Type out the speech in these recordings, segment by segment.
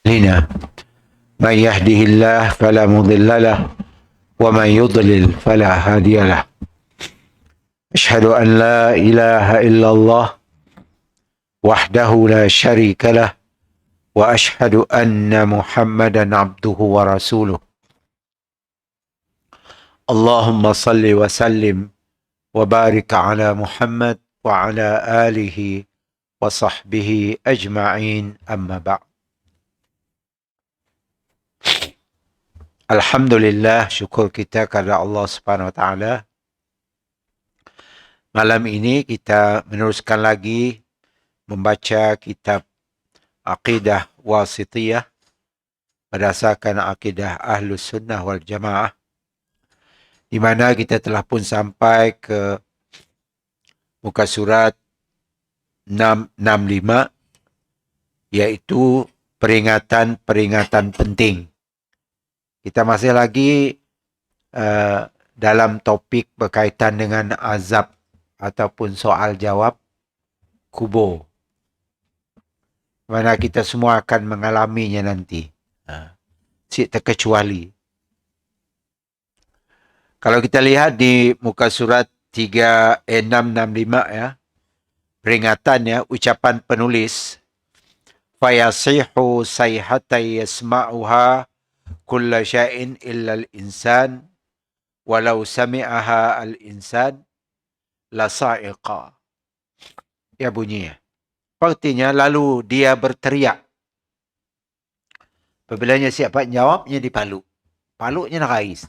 لنا من يهده الله فلا مضل له ومن يضلل فلا هادي له. أشهد أن لا إله إلا الله وحده لا شريك له وأشهد أن محمدا عبده ورسوله. اللهم صل وسلم وبارك على محمد وعلى آله وصحبه أجمعين. أما بعد. Alhamdulillah, syukur kita kepada Allah Subhanahu Wa Taala. Malam ini kita meneruskan lagi membaca kitab Aqidah Wasithiyah berdasarkan akidah Ahlus Sunnah wal Jamaah, di mana kita telah pun sampai ke muka surat 665, iaitu peringatan-peringatan penting. Kita masih lagi dalam topik berkaitan dengan azab ataupun soal jawab kubur, mana kita semua akan mengalaminya nanti, tak terkecuali. Kalau kita lihat di muka surat 665 ya, peringatannya, ucapan penulis, fayasihu sayhatai yasma'uha kulla syai'in illa al-insan walau sami'aha al-insan la sa'iqa. Ya bunyinya. Artinya lalu dia berteriak. Apabila siapa jawabnya dipalu. Paluknya nakais.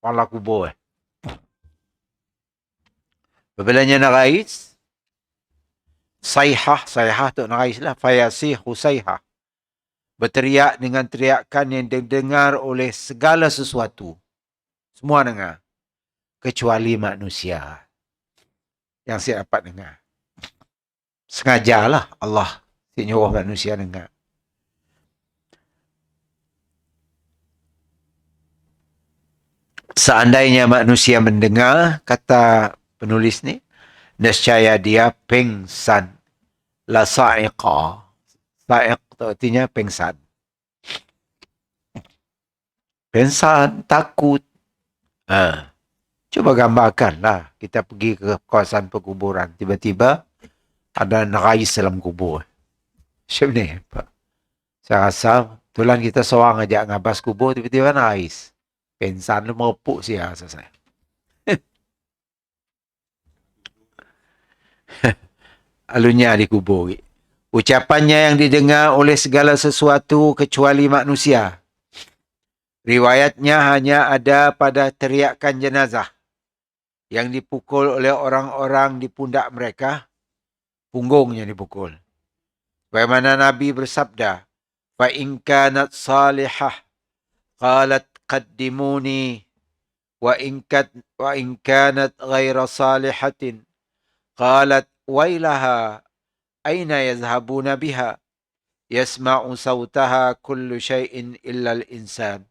Pala kubur. Apabila nakais, sayhah tu nakais lah. Fayasihu sayhah. Berteriak dengan teriakan yang didengar oleh segala sesuatu. Semua dengar. Kecuali manusia yang saya dapat dengar. Sengajalah Allah nyuruh manusia dengar. Seandainya manusia mendengar, kata penulis ni, nescaya dia pengsan. La sa'iqa. Sa'iq itu artinya pengsan. Pengsan, takut. Cuba gambarkanlah, kita pergi ke kawasan perkuburan, tiba-tiba ada nakais dalam kubur. Macam ni, Pak. Saya rasa, tulan kita seorang ajak ngabas kubur, tiba-tiba nakais. Pengsan tu merepuk siya rasa saya. Alunya di kubur. Ucapannya yang didengar oleh segala sesuatu kecuali manusia. Riwayatnya hanya ada pada teriakan jenazah yang dipukul oleh orang-orang di pundak mereka, punggungnya dipukul. Bagaimana Nabi bersabda, fa in kanat salihah qalat qaddimuni wa in kanat ghaira salihatin qalat wailaha aina yazhabuna biha yasma'u sawtaha kullu syai'in illa al-insan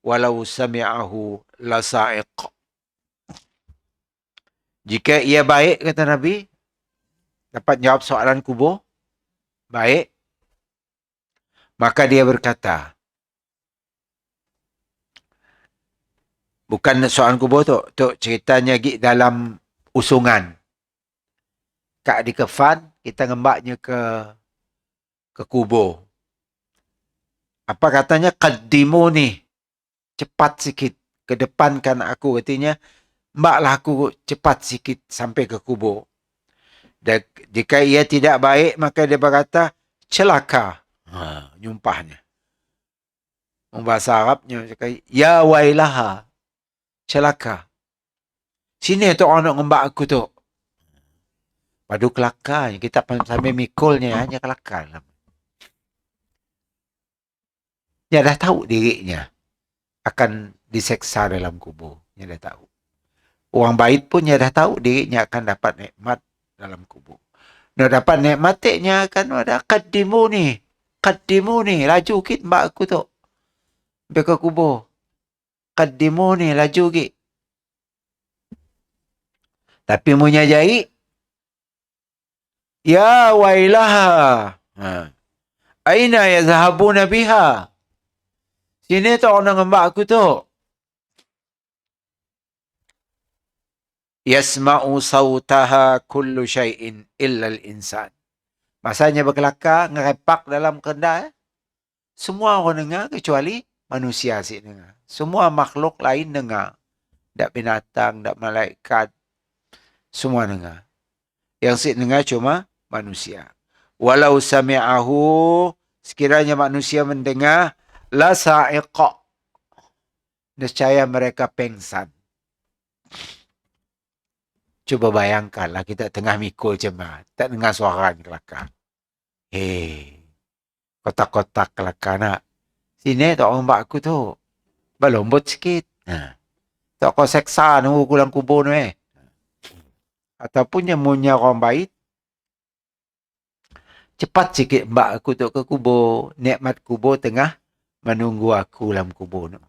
walau sami'ahu la sa'iq. Jika ia baik, kata Nabi, dapat jawab soalan kubur, baik, maka dia berkata, bukan soalan kubur tu ceritanya dalam usungan. Kak di kefan, kita ngembaknya ke kubur. Apa katanya? Qaddimuni. Cepat sikit. Kedepankan aku. Artinya, mbaklah aku cepat sikit sampai ke kubur. Dan jika ia tidak baik, maka dia berkata, celaka. Nyumpahnya. Bahasa Arabnya, ya wailaha. Celaka. Sini tu orang nak ngembak aku tu. Padu kelakar. Kita sambil mikulnya, hanya kelakar. Dia dah tahu dirinya akan diseksa dalam kubur. Dia dah tahu. Orang baik pun dia dah tahu dirinya akan dapat nikmat dalam kubur. Nak dapat nikmatnya akan ada qaddimuni. Qaddimuni. Laju sikit mbak aku tu. Sampai ke kubur. Qaddimuni. Laju sikit. Tapi punya jahit. Ya wailaha. Aina yazhabuna biha? Sini tu orang ngembak aku tu. Yasma'u sawtaha kullu syai'in illa al-insan. Masanya berkelakar, ngerepak dalam kendai. Semua orang dengar kecuali manusia si dengar. Semua makhluk lain dengar. Tak binatang, tak malaikat. Semua dengar. Yang si dengar cuma manusia. Walau sami'ahu, sekiranya manusia mendengar, la sa'iqa. Nescaya mereka pengsan. Cuba bayangkanlah kita tengah mikul jemaah. Tak dengar suara kelakar. Kotak-kotak kelakar nak. Sini tak orang bak aku tu. Berlombot sikit. Tak kau seksa nunggu kulang kubur ni. Ataupun yang punya orang baik. Cepat sikit mbak aku tu ke kubur. Nikmat kubur tengah menunggu aku dalam kubur tu.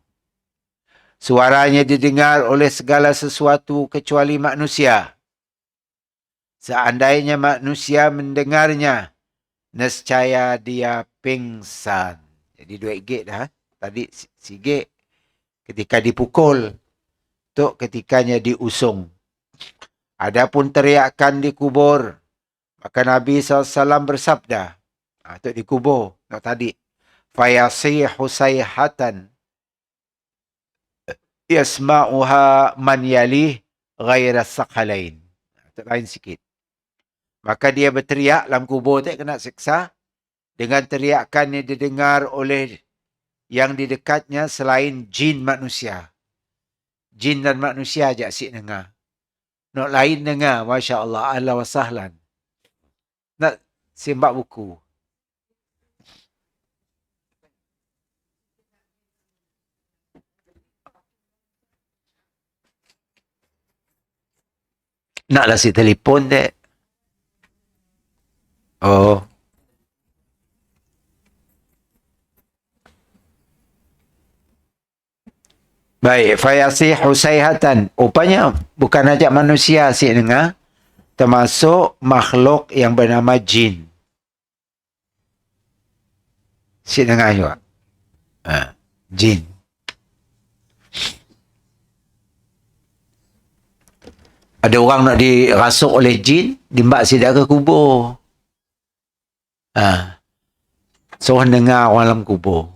Suaranya didengar oleh segala sesuatu kecuali manusia. Seandainya manusia mendengarnya, nescaya dia pingsan. Jadi RM2 dah. Tadi RM1 ketika dipukul. Tu ketikanya diusung. Adapun teriakan di kubur. Maka Nabi SAW bersabda. Tu di kubur. Tadi. Fayasihu sayhatan. Yasma'uha man yalih ghaira sakhalain. Tu lain sikit. Maka dia berteriak dalam kubur tu kena siksa. Dengan teriakan yang didengar oleh yang di dekatnya selain jin manusia. Jin dan manusia aja asyik dengar. Nak lain dengar. Masya Allah. Ahlan wa sahlan. Nak simbak buku. Naklah si telefon dek. Oh. Baik. Fayasihu sayhatan. Rupanya bukan ajak manusia asyik dengar. Termasuk makhluk yang bernama jin. Asyik dengar juga. Jin. Ada orang nak dirasuk oleh jin, dimbak sidak ke kubur. So, dengar orang dalam kubur.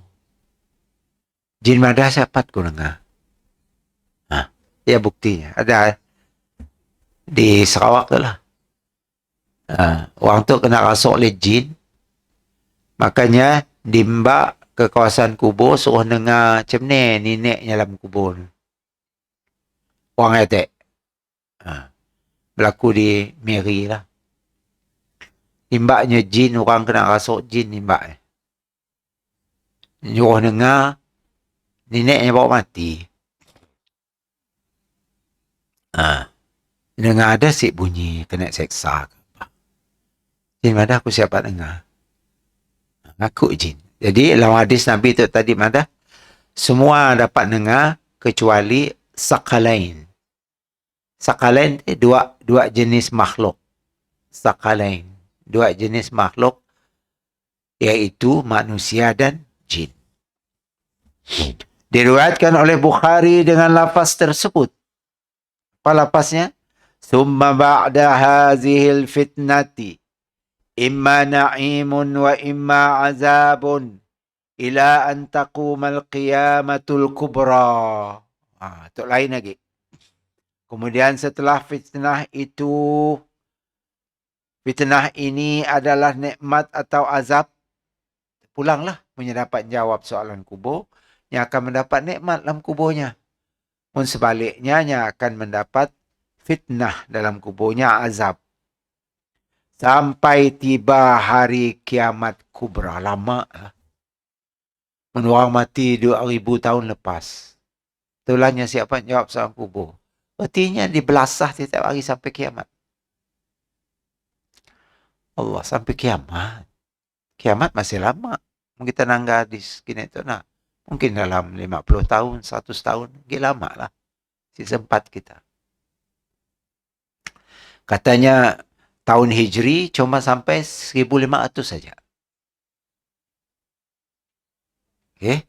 Jin madah siapa ku dengar. Ya buktinya. Ada di Sarawak tu lah. Orang tu kena rasuk oleh jin. Makanya dimbak ke kawasan kubur, suruh dengar macam ni, neneknya dalam kubur. Orang atek. Berlaku di Mary lah. Imbaknya jin, orang kena rasuk jin imbak. Nyuruh dengar, neneknya bawa mati. Dengar ada sik bunyi, kena seksa. Jin madah aku siapa dengar. Ngaku jin. Jadi dalam hadis Nabi tu tadi madah, semua dapat dengar kecuali sakalain. Sakalain dua jenis makhluk. Sakalain. Dua jenis makhluk, iaitu manusia dan jin. Diriwayatkan oleh Bukhari dengan lafaz tersebut. Apa lafaznya? Summa ba'da hazihil fitnati imma na'imun wa imma azabun ila an taqumal qiyamatul kubra. Itu lain lagi. Kemudian setelah fitnah itu, fitnah ini adalah nikmat atau azab, pulanglah punya dapat jawab soalan kubur, yang akan mendapat nikmat dalam kuburnya. Pun sebaliknya, yang akan mendapat fitnah dalam kuburnya, azab. Sampai tiba hari kiamat kubra. Lama lah. Orang mati 2000 tahun lepas. Itulahnya siapa jawab soalan kubur. Artinya dibelasah setiap hari sampai kiamat. Allah, sampai kiamat. Kiamat masih lama. Mungkin kita nangga di sini itu nak. Mungkin dalam 50 tahun, 100 tahun. Mungkin lama lah. Sempat kita. Katanya tahun Hijri cuma sampai 1500 saja. Okay?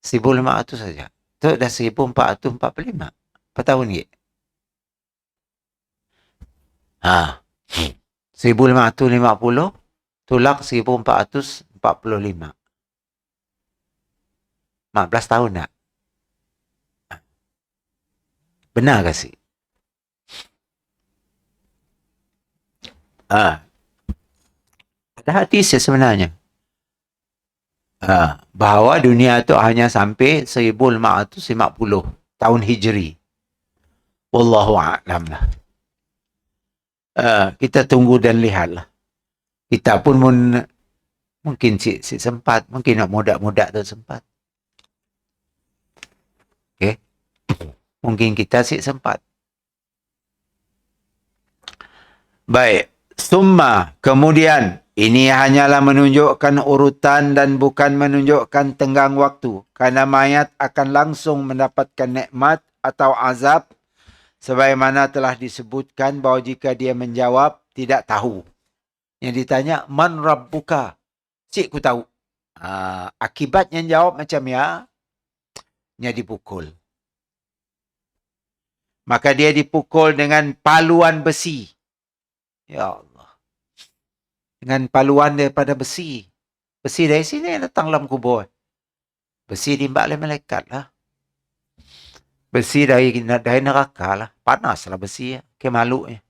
1,500 saja. Itu dah 1,445. Berapa tahun ni? Ha. 1,550 tolak 1,445. 14 tahun tak? Benar ke si? Ada hadis sebenarnya. Bahawa dunia itu hanya sampai 1,550 tahun Hijri. Wallahu a'lam lah. Kita tunggu dan lihatlah. Kita pun mungkin si sempat, mungkin nak muda-muda tu sempat. Okay? Mungkin kita si sempat. Baik. Summa, kemudian, ini hanyalah menunjukkan urutan dan bukan menunjukkan tenggang waktu. Karena mayat akan langsung mendapatkan nikmat atau azab sebagaimana telah disebutkan bahawa jika dia menjawab, tidak tahu. Yang ditanya, man rabbuka? Cik ku tahu. Akibatnya jawab macam ya, nya dipukul. Maka dia dipukul dengan paluan besi. Ya Allah. Dengan paluan daripada besi. Besi dari sini datang dalam kubur. Besi diimbak oleh malaikat lah. Besi dari neraka lah. Panas lah besi. Ke maluknya.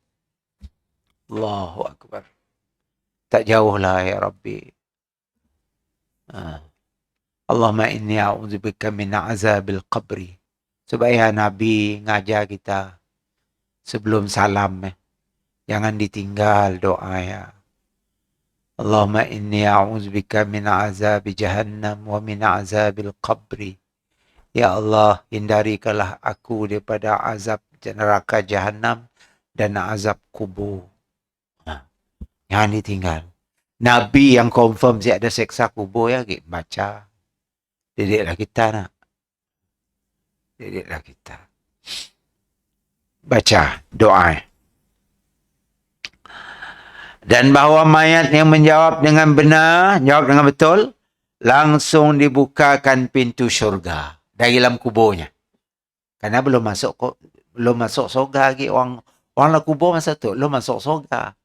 Allahu Akbar. Tak jauh lah ya Rabbi. Allahumma inni a'udzubika min azabil qabri. Supaya Nabi ngajar kita sebelum salam. Jangan ditinggal doa ya. Allahumma inni a'udzubika min azabi jahannam wa min azabil qabri. Ya Allah, hindarikanlah aku daripada azab neraka jahannam dan azab kubur. Jangan ditinggal. Nabi yang confirm si ada seksa kubur ya, baca. Didiklah kita nak. Didiklah kita. Baca doa. Dan bahawa mayat yang menjawab dengan benar, jawab dengan betul, langsung dibukakan pintu syurga dari dalam kuburnya. Karena belum masuk syurga lagi. Orang lah kubur masa tu, belum masuk syurga.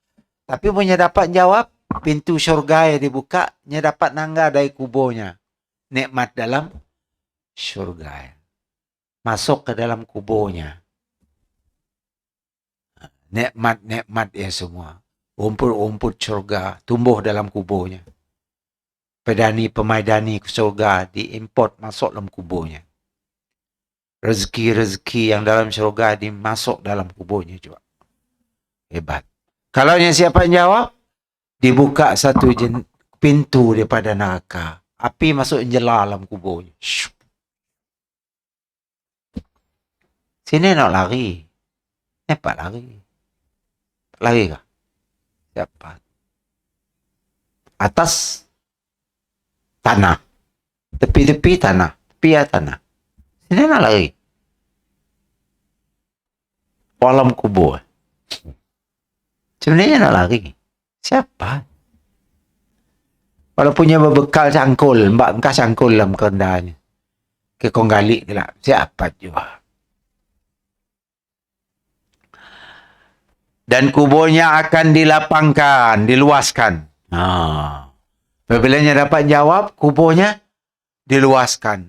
Tapi punya dapat jawab, pintu syurga yang dibuka, nya dapat nangga dari kuburnya. Nikmat dalam syurga. Masuk ke dalam kuburnya. Nikmat-nikmat ya semua. Rumput-rumput syurga tumbuh dalam kuburnya. Pemaidani syurga diimport masuk dalam kuburnya. Rezeki-rezeki yang dalam syurga dimasuk dalam kuburnya juga. Hebat. Kalau siapa yang jawab, dibuka satu pintu daripada neraka. Api masuk jela dalam kuburnya. Sini nak lari. Hebat lari. Lari kah? Dapat. Atas tanah. Tepi-tepi tanah. Tepi tanah. Sini nak lari. Alam kubur. Sebenarnya nak lari. Siapa? Kalau punya berbekal cangkul. Mbak engkau cangkul dalam kerendahnya. Ke kong galik ke lah. Siapa juga. Dan kuburnya akan dilapangkan, diluaskan. Apabila dapat jawab, kuburnya diluaskan.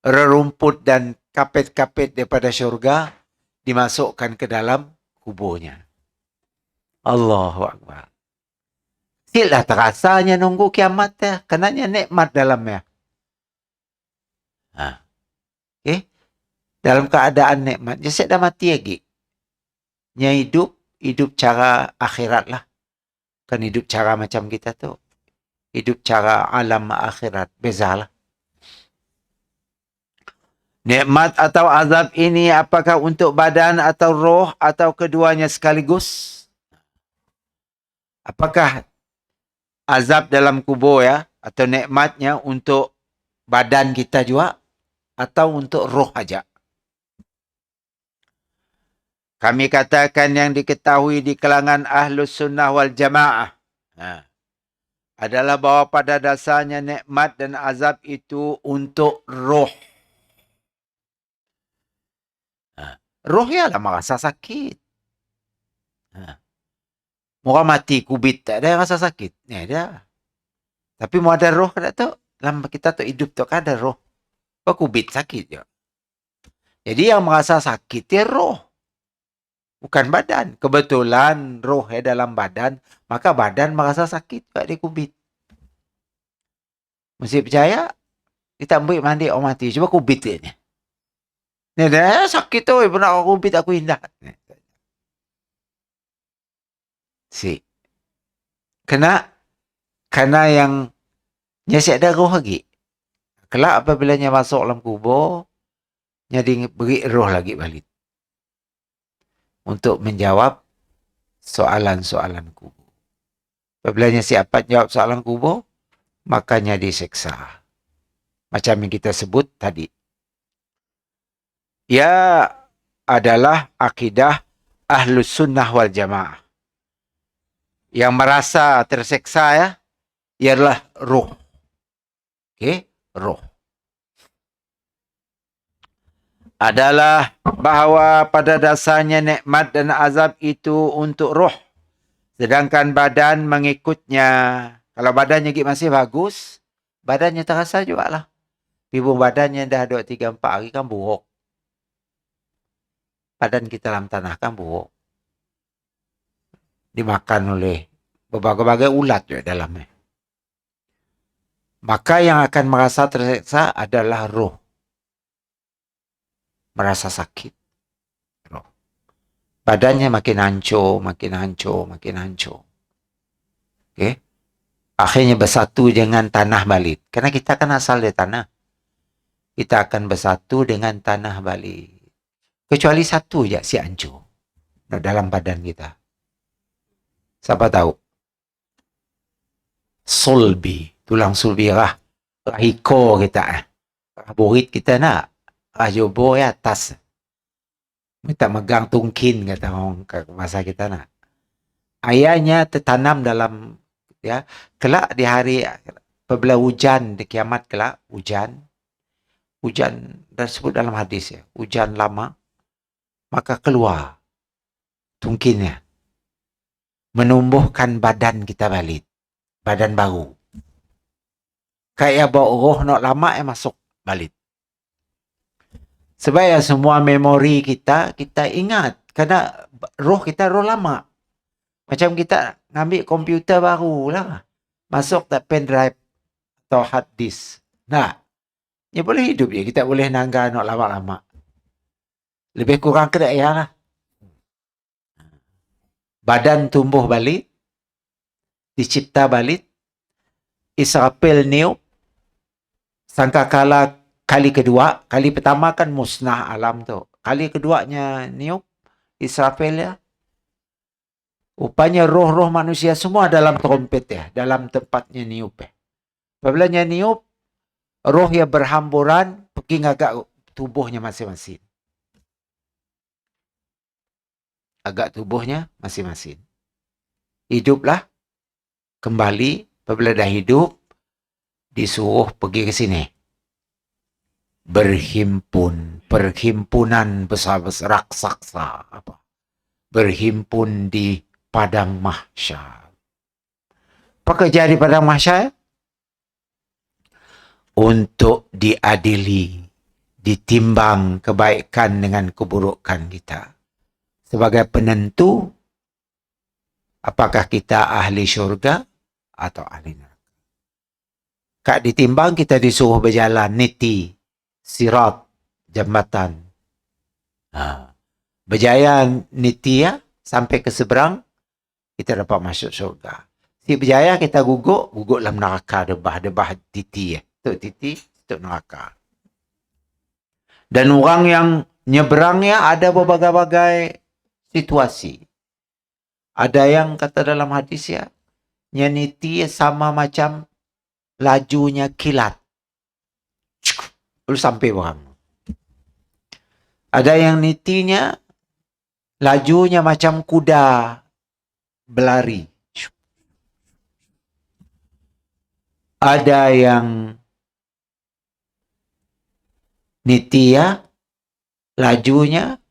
Rerumput dan kapet-kapet daripada syurga dimasukkan ke dalam kuburnya. Allahu Akbar. Tidak terasanya nunggu kiamat ya. Kenanya nikmat dalamnya. Okay? Dalam keadaan nikmat. Dia dah mati lagi. Nya hidup cara akhirat lah. Kan hidup cara macam kita tu. Hidup cara alam akhirat. Bezalah. Nikmat atau azab ini apakah untuk badan atau roh atau keduanya sekaligus? Apakah azab dalam kubur ya atau nikmatnya untuk badan kita juga atau untuk roh aja? Kami katakan yang diketahui di kalangan Ahlus Sunnah wal Jamaah. adalah bahwa pada dasarnya nikmat dan azab itu untuk roh. Roh ialah merasa sakit. Orang mati kubit tak ada yang rasa sakit. Ni ada. Tapi mau ada roh tak tu. Dalam kita tu hidup tu kan ada roh. Kau kubit sakit je. Jadi yang merasa sakit dia roh. Bukan badan. Kebetulan roh dalam badan. Maka badan merasa sakit juga dia kubit. Mesti percaya. Kita ambil mandi orang mati. Cuba kubit dia ni. Ni dah sakit tu. Pernah aku kubit aku indah. Si. Kena yang nyesek ada roh lagi. Kelak apabila nya masuk dalam kubur. Jadi beri roh lagi balik. Untuk menjawab soalan-soalan kubur. Apabila nya siapa jawab soalan kubur. Makanya diseksa. Macam yang kita sebut tadi. Ia adalah akidah Ahlus Sunnah wal Jamaah. Yang merasa terseksa ya, ialah roh. Okey, roh. Adalah bahawa pada dasarnya nikmat dan azab itu untuk roh. Sedangkan badan mengikutnya. Kalau badannya masih bagus, badannya terasa juga lah. Ibu badannya dah 2, 3, 4 hari kan buruk. Badan kita dalam tanah kan buruk. Dimakan oleh berbagai-bagai ulat juga dalamnya. Maka yang akan merasa tersiksa adalah roh. Merasa sakit. Roh. Badannya makin hancur, makin hancur, makin hancur. Okay? Akhirnya bersatu dengan tanah balik. Karena kita kan asal dari tanah. Kita akan bersatu dengan tanah balik. Kecuali satu je si hancur. Dalam badan kita. Siapa tahu? Sulbi. Tulang sulbi rah. Rahiko kita. Burit kita nak. Rajobo ya atas. Kita megang tungkin kata orang masa kita nak. Ayahnya tertanam dalam ya. Kelak di hari apabila hujan di kiamat kelak hujan dah sebut dalam hadis ya. Hujan lama maka keluar tungkinnya. Menumbuhkan badan kita balik. Badan baru. Kayak bawa roh nak lama masuk balik. Sebab ya semua memori kita ingat. Kerana roh kita roh lama. Macam kita ngambil komputer baru lah. Masuk tak pen drive atau hard disk. Nah, dia boleh hidup je. Kita boleh nangga nak lama-lama. Lebih kurang kena ya lah. Badan tumbuh balik. Dicipta balik. Israfil niup. Sangkakala kali kedua. Kali pertama kan musnah alam tu. Kali keduanya niup. Israfil ya. Rupanya roh-roh manusia semua dalam trompet ya. Dalam tempatnya niup ya. Apabila niup. Roh yang berhamburan. Pergi agak tubuhnya masing-masing. Agak tubuhnya masing-masing. Hiduplah. Kembali. Apabila dah hidup. Disuruh pergi ke sini. Berhimpun. Perhimpunan besar-besar raksasa. Apa? Berhimpun di padang mahsyar. Apa kerja di padang mahsyar? Untuk diadili. Ditimbang kebaikan dengan keburukan kita. Sebagai penentu, apakah kita ahli syurga atau ahli neraka. Kak ditimbang kita disuruh berjalan niti, sirat, jambatan. Berjaya niti ya, sampai ke seberang, kita dapat masuk syurga. Si berjaya kita guguk dalam neraka, debah titi ya. Tuk titi, tuk neraka. Dan orang yang nyeberangnya ada berbagai-bagai situasi. Ada yang kata dalam hadis ya, nyaniti sama macam lajunya kilat. Lalu sampai orang. Ada yang nitinya lajunya macam kuda berlari. Ada yang nitia, lajunya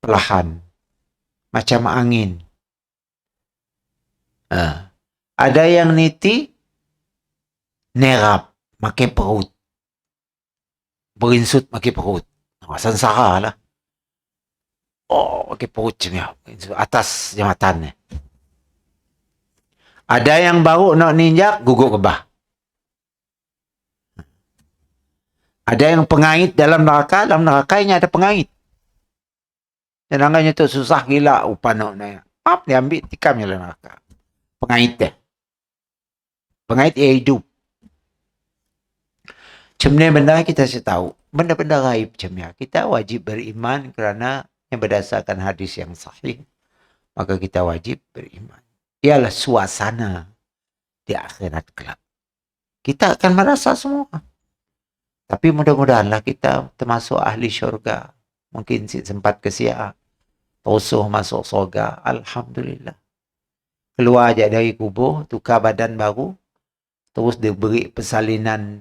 perlahan, macam angin. Ada yang niti, nerap, makin perut. Berinsut makin perut. Sengsara lah. Oh, makin perut macam ya. Atas jambatan ni. Ada yang baru nak ninjak, gugur kebah. Ada yang pengait dalam neraka ini ada pengait. Sedangkan itu susah gila upan nak. Apa dia ambil tikam dalam neraka. Pengait dia. Pengait ia hidup. Macam ni benda kita saya tahu. Benda-benda gaib macam ni. Kita wajib beriman kerana yang berdasarkan hadis yang sahih. Maka kita wajib beriman. Ialah suasana di akhirat kelak. Kita akan merasa semua. Tapi mudah-mudahanlah kita termasuk ahli syurga. Mungkin sempat kesia. Usuh masuk syurga. Alhamdulillah. Keluar aja dari kubur. Tukar badan baru. Terus diberi persalinan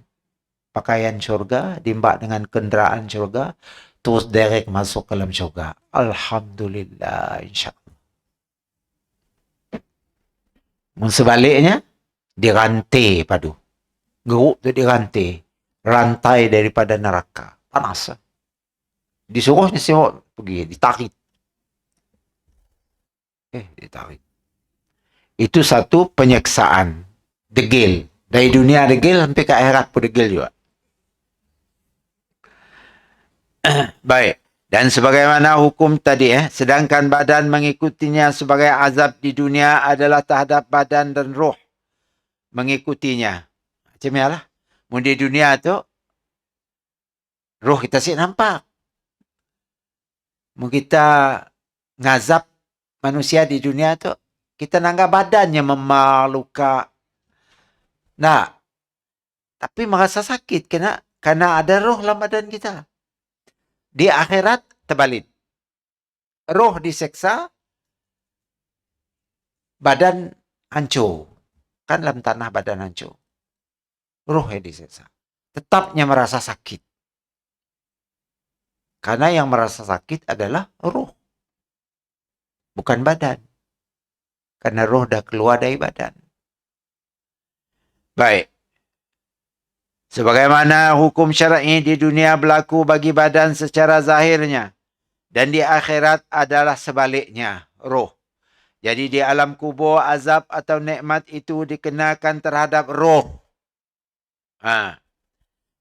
pakaian syurga. Dimbak dengan kenderaan syurga. Terus direct masuk ke dalam syurga. Alhamdulillah. InsyaAllah. Sebaliknya, dirantai padu. Geruk tu dirantai. Rantai daripada neraka. Panas. Disuruhnya siapa pergi. Ditarik. Ditarik. Itu satu penyeksaan. Degil. Dari dunia degil sampai ke akhirat pun degil juga. Baik. Dan sebagaimana hukum tadi, sedangkan badan mengikutinya sebagai azab di dunia adalah terhadap badan dan roh mengikutinya. Macam ni lah. Di dunia tu, roh kita sih nampak. Kita ngazab manusia di dunia tu, kita nanggap badannya memar, luka. Nah, tapi merasa sakit karena ada roh dalam badan kita. Di akhirat terbalik. Roh diseksa, badan hancur. Kan dalam tanah badan hancur. Roh yang diseksa. Tetapnya merasa sakit. Karena yang merasa sakit adalah roh. Bukan badan. Karena roh dah keluar dari badan. Baik. Sebagaimana hukum syar'i di dunia berlaku bagi badan secara zahirnya. Dan di akhirat adalah sebaliknya, roh. Jadi di alam kubur, azab atau nikmat itu dikenakan terhadap roh.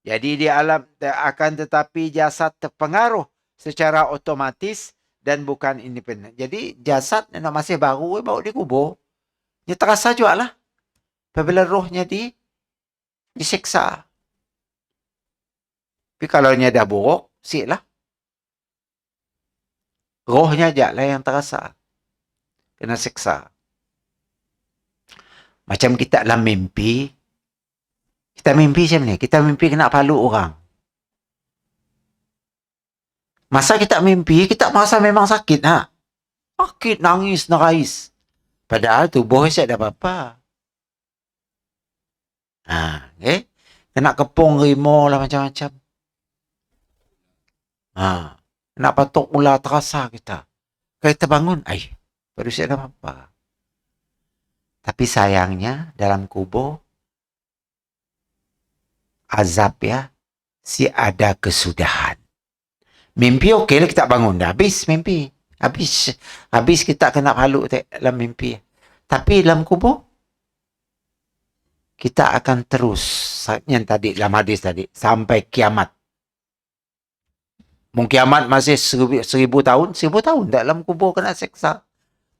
Jadi di alam akan tetapi jasad terpengaruh secara otomatis dan bukan independen. Jadi jasad yang masih baru, baru dikubur. Dia terasa juga lah. Apabila rohnya diseksa. Tapi kalau nya dah buruk, sik lah. Rohnya je lah yang terasa. Kena seksa. Macam kita dalam mimpi. Kita mimpi macam ni. Kita mimpi kena palu orang. Masa kita mimpi, kita merasa memang sakit. Sakit, nangis, nerais. Padahal tubuh saya ada apa-apa. Kena kepung rimau lah macam-macam. Kena patuk ular terasa kita. Kalau kita bangun, baru saya ada apa-apa. Tapi sayangnya dalam kubur, azab si ada kesudahan. Mimpi okey lah kita bangun. Dah habis mimpi. Habis kita kena haluk dalam mimpi. Tapi dalam kubur, kita akan terus. Yang tadi, dalam hadis tadi. Sampai kiamat. Mungkin kiamat masih 1000 tahun. 1000 tahun dalam kubur kena seksa.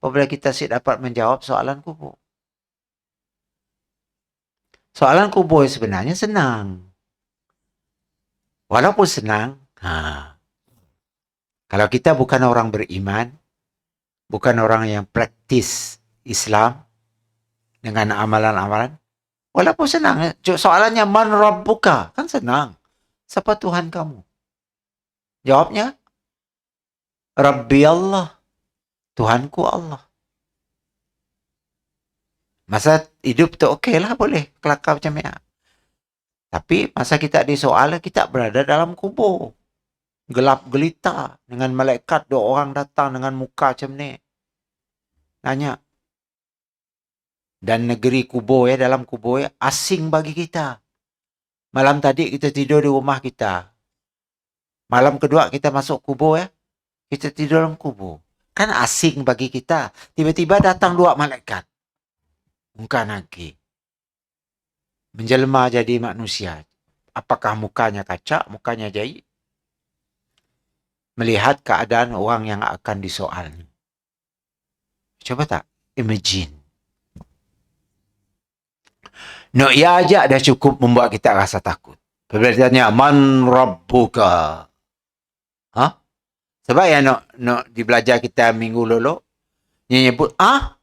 Apabila kita dapat menjawab soalan kubur. Soalan kubur sebenarnya senang. Walaupun senang, kalau kita bukan orang beriman, bukan orang yang praktis Islam dengan amalan-amalan, walaupun senang. Soalannya, man rabbuka? Kan senang. Siapa Tuhan kamu? Jawabnya, Rabbi Allah. Tuhanku Allah. Masa hidup tu okey lah, boleh kelakar macam ni. Tapi masa kita disoal, kita berada dalam kubur. Gelap gelita dengan malaikat, 2 orang datang dengan muka macam ni. Nanya. Dan negeri kubur ya, dalam kubur ya, asing bagi kita. Malam tadi kita tidur di rumah kita. Malam kedua kita masuk kubur ya, kita tidur dalam kubur. Kan asing bagi kita. Tiba-tiba datang 2 malaikat. Muka lagi. Menjelma jadi manusia. Apakah mukanya kaca, mukanya jahit? Melihat keadaan orang yang akan disoal. Coba tak? Imagine. No, ia aja dah cukup membuat kita rasa takut. Bila ditanya, man rabbuka? Ha? Sebab yang nak dibelajar kita minggu lalu, dia nyebut, nak,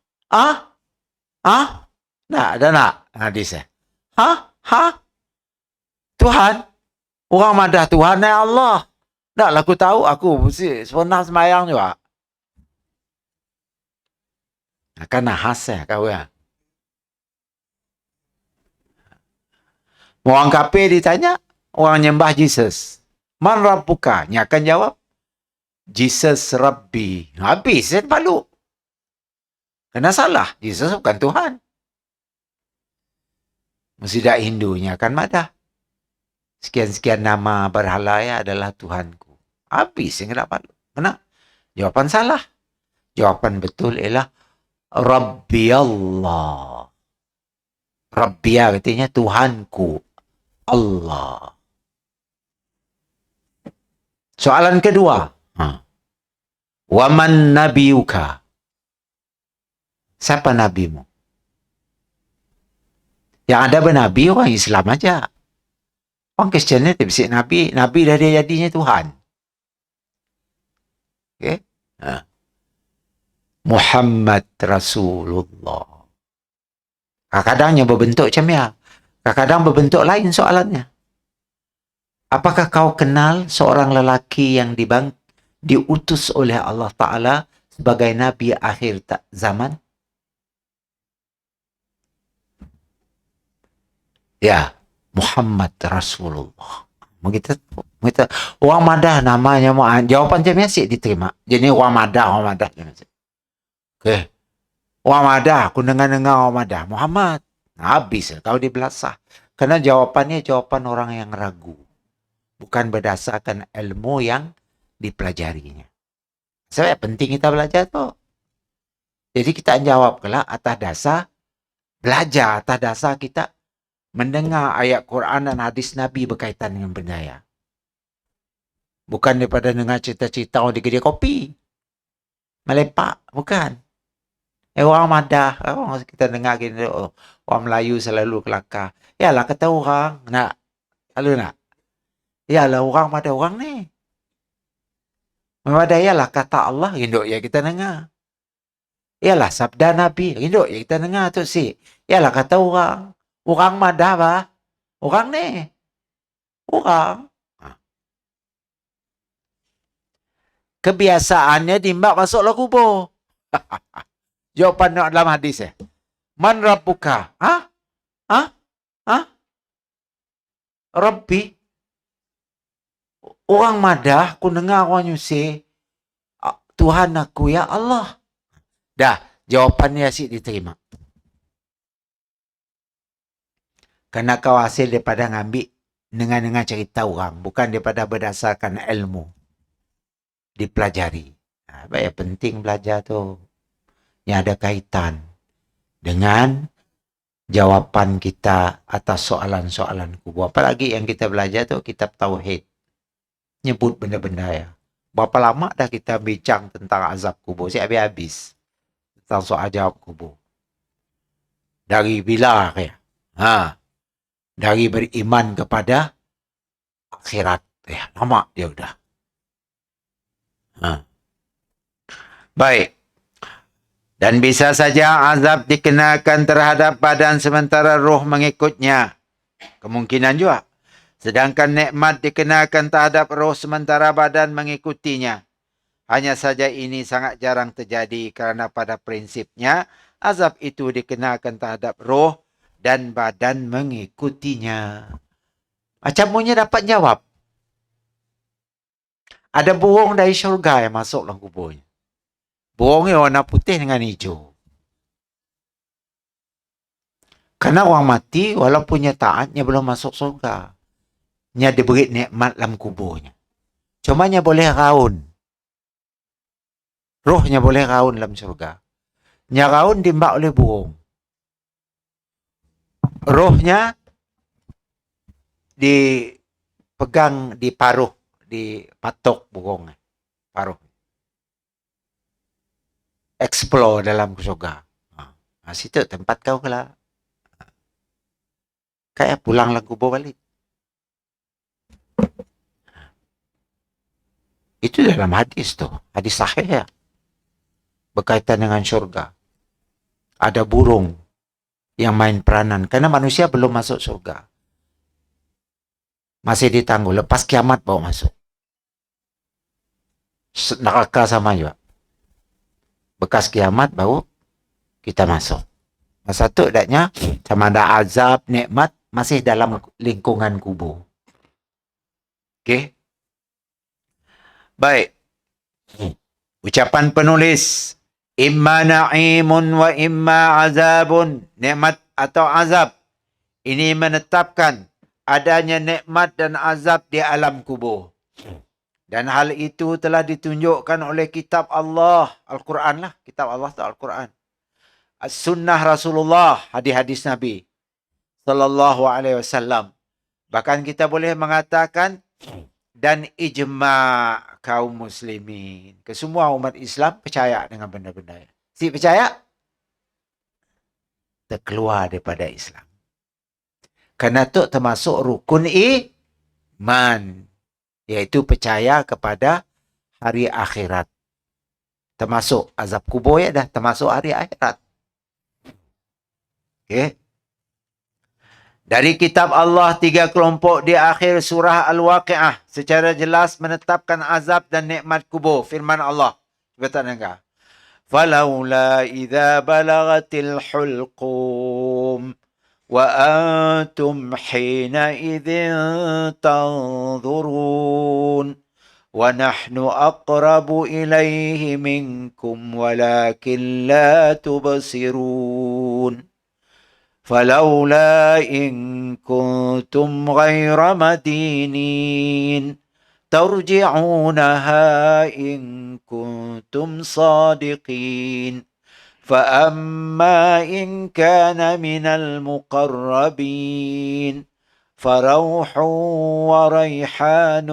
ada nak? Hadis eh. Tuhan? Orang madah Tuhan ya Allah. Tak lah aku tahu, aku mesti pernah semayang juga. Akan nahas ya kau ya. Orang kafir ditanya, orang nyembah Jesus. Man rabbuka? Dia akan jawab, Jesus Rabbi. Habis, saya malu. Kena salah. Jesus bukan Tuhan. Musyidah Hindunya akan madah. Sekian-sekian nama berhala ya adalah Tuhanku. Habis, saya tak malu. Kenapa? Jawapan salah. Jawapan betul ialah Rabbi Allah. Rabbi artinya Tuhanku. Allah. Soalan kedua. Waman nabiyuka? Siapa nabimu? Yang ada bernabi orang Islam aja. Orang Kristian ni bersih nabi. Nabi dah dia jadinya Tuhan. Okay? Muhammad Rasulullah. Kadang-kadang yang berbentuk macam ya. Kadang-kadang berbentuk lain soalannya. Apakah kau kenal seorang lelaki yang diutus oleh Allah Ta'ala sebagai Nabi akhir zaman? Ya, Muhammad Rasulullah. Kita orang madah namanya, jawapan macam ni asyik diterima. Jadi orang madah. Okay. Orang madah, aku dengar orang madah. Muhammad. Habis kau dibelasah. Kerana jawapannya jawapan orang yang ragu. Bukan berdasarkan ilmu yang dipelajarinya. Sebab penting kita belajar tu. Jadi kita jawab kelak atas dasar belajar, atas dasar kita mendengar ayat Quran dan hadis Nabi berkaitan dengan benda ya. Bukan daripada dengar cerita-cerita di kedai kopi. Melepak, bukan. Orang madah, orang kita dengar gini, orang Melayu selalu kelakar. Yalah kata orang, nak, lalu nak. Yalah orang madah orang ni. Madah yalah kata Allah, induk ya kita dengar. Yalah sabda Nabi, induk ya kita dengar tu si. Yalah kata orang. Orang madah bah. Orang ni. Orang. Kebiasaannya dimbak masuklah kubur. Jawapan dalam hadis ya. Man rabbuka? Rabbi? Orang madah, aku dengar orang nyusir, Tuhan aku ya Allah. Dah, jawapannya asyik diterima. Kerana kau hasil daripada ngambil dengan cerita orang, bukan daripada berdasarkan ilmu. Dipelajari. Baik penting belajar tu. Yang ada kaitan dengan jawapan kita atas soalan-soalan kubur. Apalagi yang kita belajar tu kitab Tauhid. Nyebut benda-benda ya. Berapa lama dah kita bincang tentang azab kubur? Saya habis-habis. Tentang soal jawab kubur. Dari bila ya? Dari beriman kepada akhirat. Lama dia udah. Baik. Dan bisa saja azab dikenakan terhadap badan sementara roh mengikutnya. Kemungkinan juga. Sedangkan nikmat dikenakan terhadap roh sementara badan mengikutinya. Hanya saja ini sangat jarang terjadi kerana pada prinsipnya Azab itu dikenakan terhadap roh dan badan mengikutinya. Macam punya dapat jawab. Ada burung dari syurga yang masuk dalam kuburnya. Burungnya warna putih dengan hijau. Karena orang mati, walaupun dia taatnya belum masuk surga. Nya diberi nikmat dalam kuburnya. Cuma nya boleh raun. Rohnya boleh raun dalam surga. Nya raun dimbak oleh burung. Rohnya dipegang di paruh, di patok burung. Paruh. Explore dalam surga. Situ tempat kau kelak. Kayak pulang lah kubur balik. Itu dalam hadis tuh. Hadis sahih ya. Berkaitan dengan surga. Ada burung yang main peranan. Karena manusia belum masuk surga. Masih ditangguh. Lepas kiamat baru masuk. Neraka sama juga. Bekas kiamat baru kita masuk. Masa tu daknya sama ada azab, nikmat masih dalam lingkungan kubur. Okey. Baik. Ucapan penulis, imma na'imun wa imma azabun, nikmat atau azab. Ini menetapkan adanya nikmat dan azab di alam kubur. Dan hal itu telah ditunjukkan oleh kitab Allah, Al-Quran lah. Kitab Allah itu Al-Quran. As-Sunnah Rasulullah, hadis-hadis Nabi sallallahu alaihi wasallam. Bahkan kita boleh mengatakan dan ijma' kaum muslimin. Kesemua umat Islam percaya dengan benda-benda. Si percaya terkeluar daripada Islam. Kerana itu termasuk rukun iman, iaitu percaya kepada hari akhirat. Termasuk azab kubur ya dah termasuk hari akhirat. Okey. Dari kitab Allah 3 kelompok di akhir surah Al-Waqi'ah secara jelas menetapkan azab dan nikmat kubur. Firman Allah. Cuba tak dengar. Falaula idza balagatil hulqum wa antum hina idzin tanzurun wa nahnu aqrabu ilaihi minkum walakin la tubsirun. فلولا إن كنتم غير مدينين ترجعونها إن كنتم صادقين فأما إن كان من المقربين فروح وريحان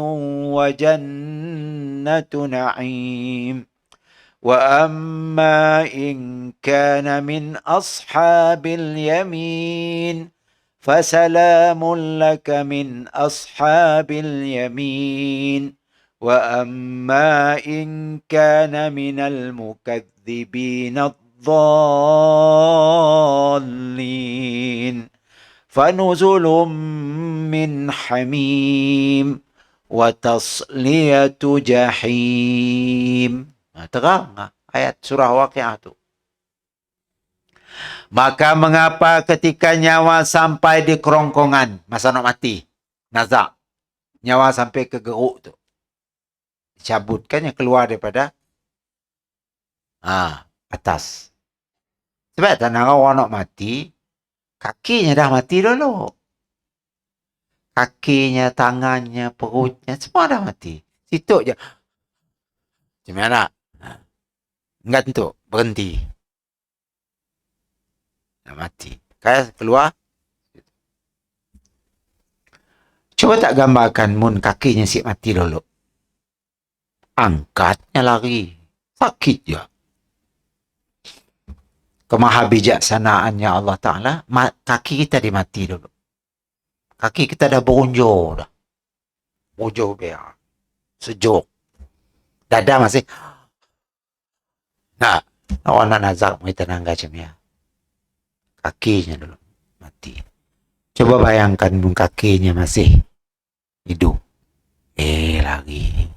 وجنة نعيم وأما إن كان من أصحاب اليمين فسلام لك من أصحاب اليمين وأما إن كان من المكذبين الضالين فنزل من حميم وتصلية جحيم. Terang ayat surah Waqi'ah tu. Maka mengapa ketika nyawa sampai di kerongkongan, masa nak mati, nazak, nyawa sampai ke geruk tu, cabutkannya keluar daripada atas. Sebab tanah orang nak mati, kakinya dah mati dulu. Kakinya, tangannya, perutnya, semua dah mati. Situ je. Macam mana? Enggak tentu, berhenti. Dah mati. Kaya keluar. Coba tak gambarkan mun kakinya si mati dulu. Angkatnya lari. Sakit je. Kemahabijaksanaannya Allah Ta'ala, kaki kita dimati dulu. Kaki kita dah berunjur dah. Berunjur biar. Sejuk. Dada masih. Nah, orang nak nazak kita nangga macam ya. Kakinya dulu mati. Coba bayangkan mun kakinya masih hidup. Lagi.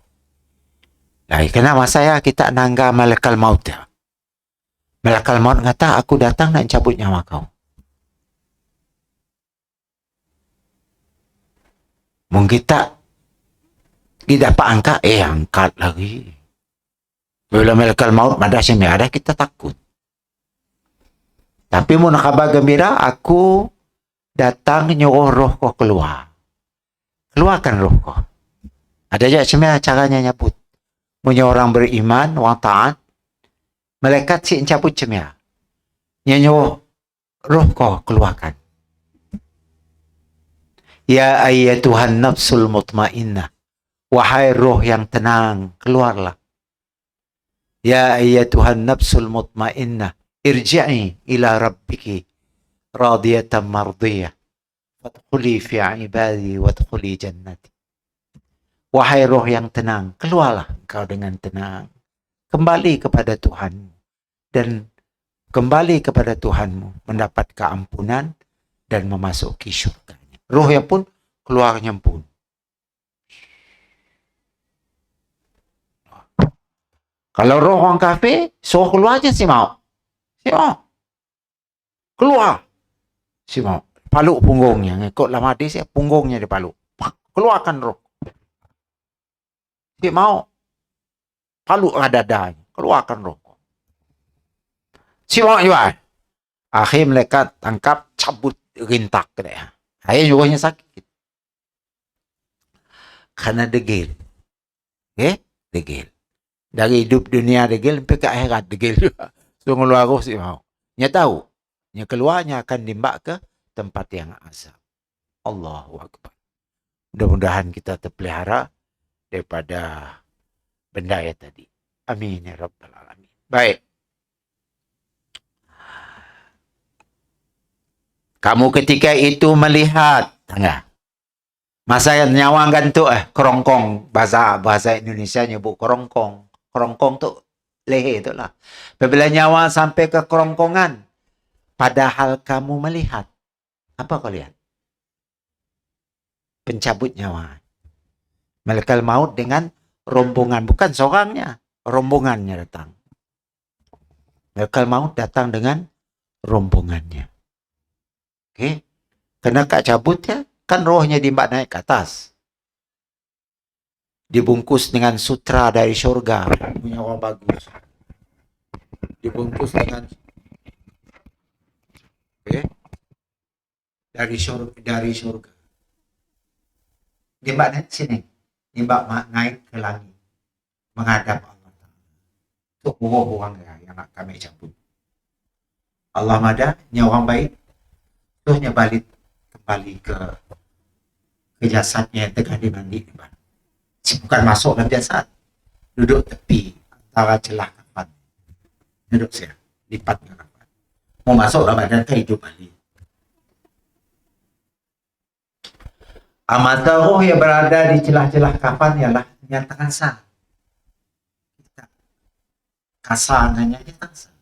Lagi kena masa ya kita nangga malakal maut ya. Malaikat maut kata, aku datang nak cabut nyawa kau. Mungkin tak dapat angkat, angkat lagi. Bila malaikat maut madah semia ada, kita takut. Tapi mau nak khabar gembira, aku datang nyuruh roh kau keluar. Keluarkan roh kau. Ada je semia caranya nyabut. Punya orang beriman, orang taat, malaikat si cabut semia. Nyuruh roh kau keluarkan. Ya ayyatuhan nafsul mutmainnah. Wahai roh yang tenang, keluarlah. Ya ayyatuhan nafsul mutmainnah. Irji'i ila rabbiki radiyatan mardiyah. Wadkhuli fi ibadi wadkhuli jannati. Wahai roh yang tenang, keluarlah engkau dengan tenang. Kembali kepada Tuhan. Dan kembali kepada Tuhanmu. Mendapat keampunan dan memasuki syurga. Roh yang pun keluarnya pun. Kalau roh orang kafir, suruh keluar je si mau. Si mau. Keluar. Si mau. Paluk punggungnya. Ikut dalam hadis ya, punggungnya dipaluk. Keluarkan roh. Si mau. Paluk dadanya. Keluarkan roh. Si mau juga. Akhir malaikat tangkap, cabut, rintak ke dia. Akhir rohnya sakit. Karena degil. Degil. Dari hidup dunia degil sampai ke akhirat degil juga. So ngeluar roh si mau. Nya tahu. Nya keluarnya akan dimbak ke tempat yang azab. Allahu Akbar. Mudah-mudahan kita terpelihara daripada benda yang tadi. Amin ya rabbal alamin. Baik. Kamu ketika itu melihat, enggak? Masa yang nyawa gantuk kerongkong, bahasa Indonesia nyebut kerongkong. Kerongkong tu leher tu lah. Apabila nyawa sampai ke kerongkongan, padahal kamu melihat, apa kau lihat? Pencabut nyawa. Malaikat maut dengan rombongan, bukan seorangnya, rombongannya datang. Malaikat maut datang dengan rombongannya. Okey. Kena kak cabut ya, kan rohnya dimbak naik ke atas. Dibungkus dengan sutra dari syurga. Punya orang bagus. Dibungkus dengan dari syurga. Dimbak naik sini. Dimbak naik ke langit. Menghadap Allah. Itu orang yang nak kami cabut. Allah madah, orang baik. Tuhnya balik kembali ke jasadnya yang tengah dimandi. Bukan masuk dalam jasad. Duduk tepi antara celah kafan. Duduk saya. Lipat kafan. Mau masuk dalam badan ke hidup balik. Amata roh yang berada di celah-celah kafan ialah nyata kasar. Kasar hanya kita kasar.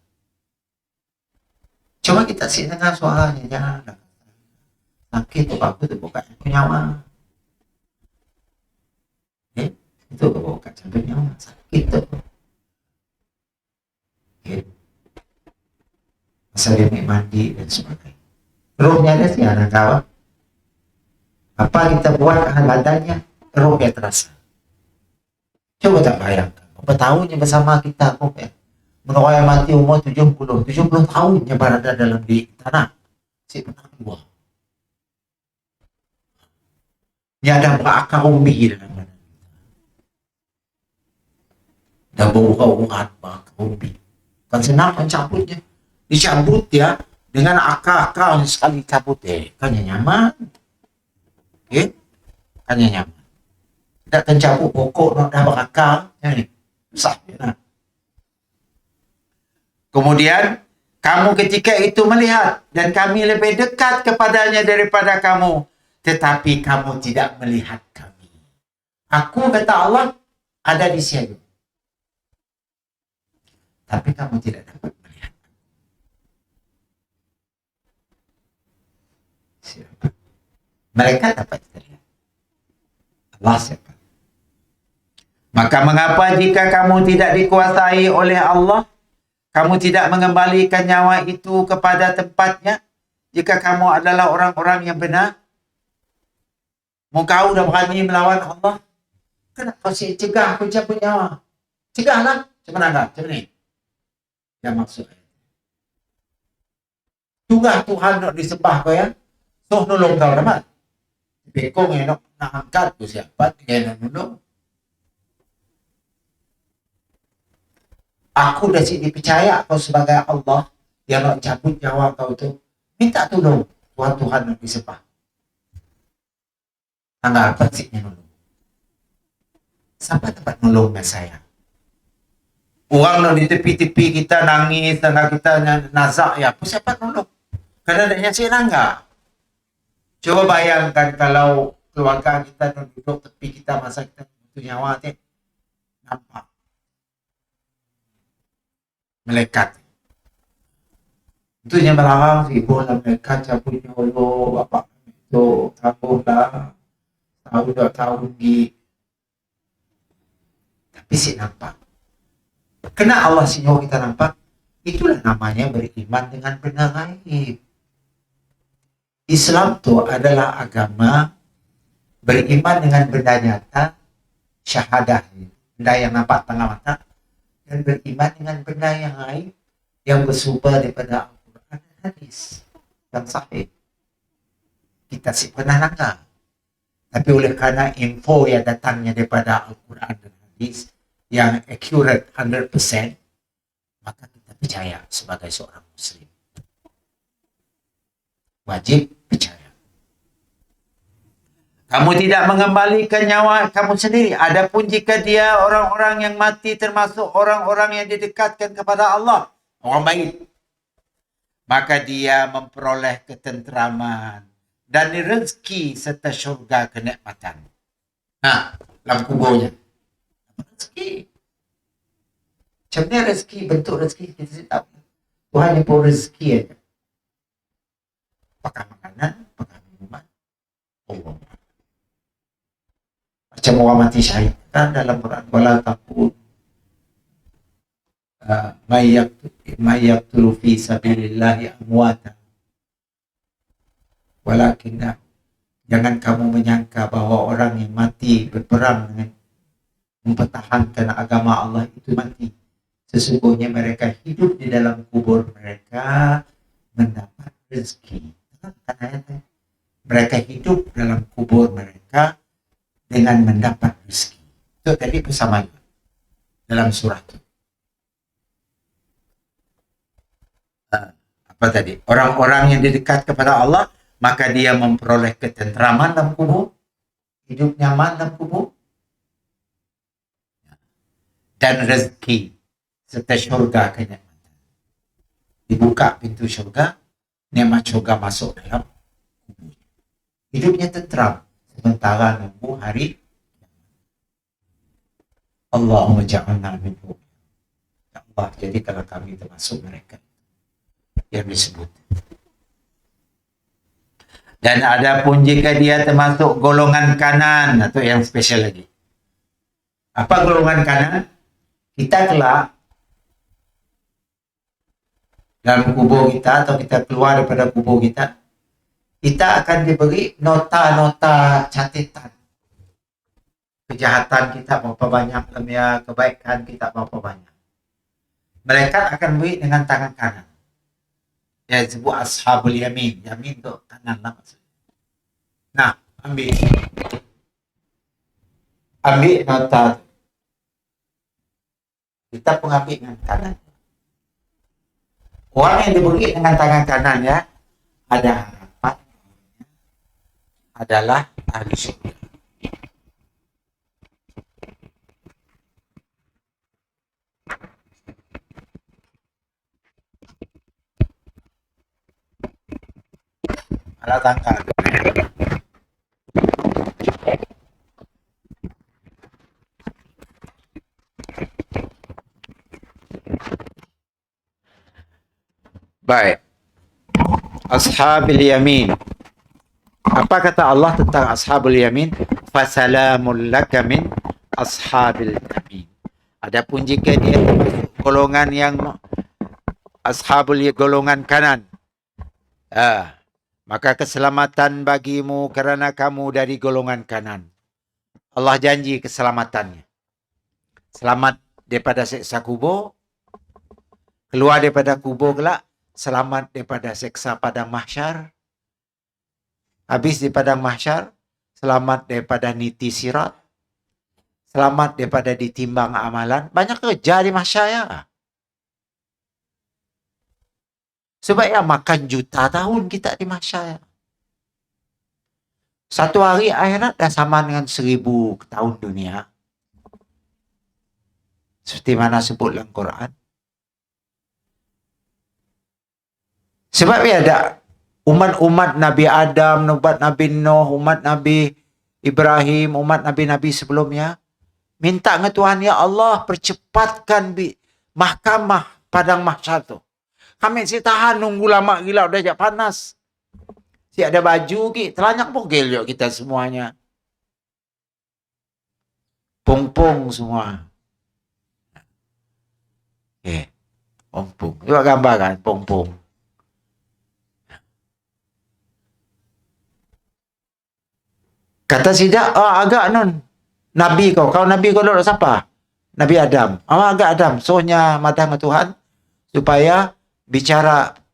Coba kita sih dengar suaranya. Jangan. Sakit tu apa tu bukan nyawa. Itu bukan sampai nyawa. Sakit tu. Masa dia mandi dan sebagainya. Rohnya ada sih anak kawan. Apa kita buat ke badannya, rohnya terasa. Coba tak bayangkan. Berapa tahunnya bersama kita, menolong mati umur 70 tahunnya berada dalam di tanah. Si pernah buah. Dia ada berakar umbi dalam badan. Dan bau-bauan berakar umbi. Kan senang mencabutnya. Dicabut ya, dengan akar-akar sekali cabut. Kan nyaman. Kan nyaman. Kita akan cabut pokok, dah berakar. Susah. Kemudian, kamu ketika itu melihat dan kami lebih dekat kepadanya daripada kamu. Tetapi kamu tidak melihat kami. Aku, kata Allah, ada di sini. Tapi kamu tidak dapat melihat. Siapa? Mereka dapat terlihat. Allah siapa? Maka mengapa jika kamu tidak dikuasai oleh Allah, Kamu tidak mengembalikan nyawa itu kepada tempatnya jika kamu adalah orang-orang yang benar. Mau kau dah berani melawan Allah, kenapa sih cegah aku cabut nyawa? Cegahlah. Macam mana tak? Macam ni. Yang maksudnya. Juga Tuhan nak disembah kau ya. So nolong kau dapat. Tapi kau nak angkat tu siapa? Dia nak nolong. Aku dah sini percaya kau sebagai Allah yang nak cabut nyawa kau tu. Minta tolong. Tuhan nak disembah. Anggar apa sih nolong? Siapa tempat nolongnya saya? Orang nak di tepi-tepi kita nangis, tengah kita nazak, ya apa siapa nolong? Karena adanya si nangga. Coba bayangkan kalau keluarga kita duduk tepi kita masa kita butuh nyawa, nampak melekat. Itu yang belakang si ibu lah melekat cabutnya Allah, bapak itu tahun lah, tahun 2 tahun lagi. Tapi si nampak. Kena Allah sinyal kita nampak. Itulah namanya beriman dengan benda gaib. Islam itu adalah agama beriman dengan benda nyata, syahadah, benda yang nampak tengah mata, dan beriman dengan benda yang gaib yang bersumber daripada Al-Quran dan hadis yang sahih. Kita sih pernah nangka. Tapi oleh karena info yang datangnya daripada Al-Quran dan hadis yang accurate 100%, maka kita percaya sebagai seorang Muslim. Wajib percaya. Kamu tidak mengembalikan nyawa kamu sendiri. Adapun jika dia orang-orang yang mati termasuk orang-orang yang didekatkan kepada Allah, orang baik, maka dia memperoleh ketenteraman dan rezeki serta syurga kenikmatan. Nah, dalam kuburnya. Rezeki. Macam mana rezeki? Bentuk rezeki kita tahu. Tuhan yang pun rezeki aja. Pakai makanan, pakai minuman. Allah. Macam orang mati syahid. Kan dalam Quran. Wala taqul mayyaqtulu fi sabilillahi amwata. Walakinna. Jangan kamu menyangka bahawa orang yang mati berperang dengan mempertahankan agama Allah itu mati. Sesungguhnya mereka hidup di dalam kubur mereka mendapat rezeki. Mereka hidup dalam kubur mereka dengan mendapat rezeki. Itu tadi bersama dalam surah itu. Apa tadi? Orang-orang yang dekat kepada Allah, maka dia memperoleh ketenteraman dalam kubur, hidup nyaman dalam kubur, dan rezeki serta syurga kenikmatan. Dibuka pintu syurga, nikmat syurga masuk dalam kubur. Hidupnya tenteram sementara nunggu hari. Allahumma ja'alna minhum. Ya Allah, jadikanlah kami termasuk mereka yang disebut. Dan adapun jika dia termasuk golongan kanan, atau yang spesial lagi. Apa golongan kanan? Kita kelak dalam kubur kita atau kita keluar daripada kubur kita, kita akan diberi nota-nota catatan. Kejahatan kita berapa banyak, kebaikan kita berapa banyak. Malaikat akan beri dengan tangan kanan. Ya, disebut ashabul yamin. Yamin tu kanan lah maksudnya. Nah, ambil nota. Kita pun ambil dengan kanan. Orang yang diberi dengan tangan kanan ya, ada harapan adalah ahli syurga. Ada tangkal. Baik. Ashabul yamin. Apa kata Allah tentang ashabul yamin? Fasalamul laka min ashabil yamin. Adapun jika dia termasuk golongan yang ashabul golongan kanan. Maka keselamatan bagimu kerana kamu dari golongan kanan. Allah janji keselamatannya. Selamat daripada siksa kubur, keluar daripada kubur kelak, selamat daripada siksa padang mahsyar. Habis di padang mahsyar, selamat daripada niti sirat. Selamat daripada ditimbang amalan. Banyak kerja di mahsyar ya. Sebab ya makan juta tahun kita di mahsyar. Satu hari akhirat dah sama dengan 1000 tahun dunia. Seperti mana sebut dalam Quran. Sebab ya ada umat-umat Nabi Adam, umat Nabi Nuh, umat Nabi Ibrahim, umat Nabi-Nabi sebelumnya. Minta dengan Tuhan, ya Allah percepatkan mahkamah padang mahsyar tu. Kami si tahan nunggu lama gila udah jak panas. Si ada baju ki telanjang pogel yo kita semuanya. Pung-pung semua. Pung-pung. Coba gambar kan pung-pung. Kata sidak, agak non. Nabi kau Nabi kau dulu siapa? Nabi Adam. Agak Adam. Soalnya madah dengan Tuhan supaya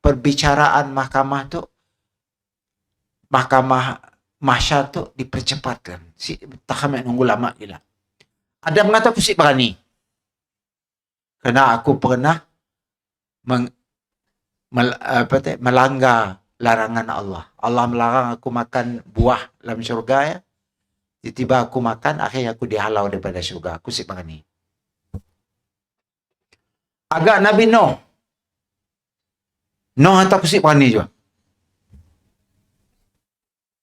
perbicaraan mahkamah tu, mahkamah mahsyar tu dipercepatkan. Si tak kami nunggu lama gila. Adam mengata aku si berani. Kerana aku pernah melanggar larangan Allah. Allah melarang aku makan buah dalam syurga ya. Tiba-tiba aku makan, akhirnya aku dihalau daripada syurga. Aku si berani. Agak Nabi Nuh. Nuh hantar aku si berani juga.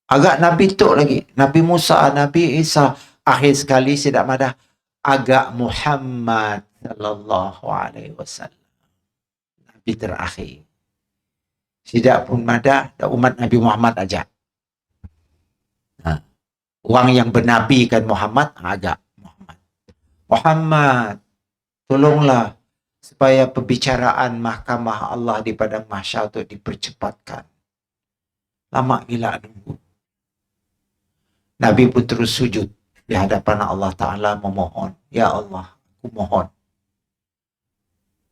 Agak Nabi Tuk lagi. Nabi Musa, Nabi Isa. Akhir sekali tidak madah. Agak Muhammad sallallahu alaihi wasallam. Nabi terakhir. Tidak pun madah, umat Nabi Muhammad aja. Orang yang bernabi kan Muhammad, agak Muhammad, tolonglah supaya perbicaraan mahkamah Allah di padang mahsyar itu dipercepatkan. Lama gila nunggu. Nabi pun terus sujud di hadapan Allah Ta'ala memohon, ya Allah, aku mohon,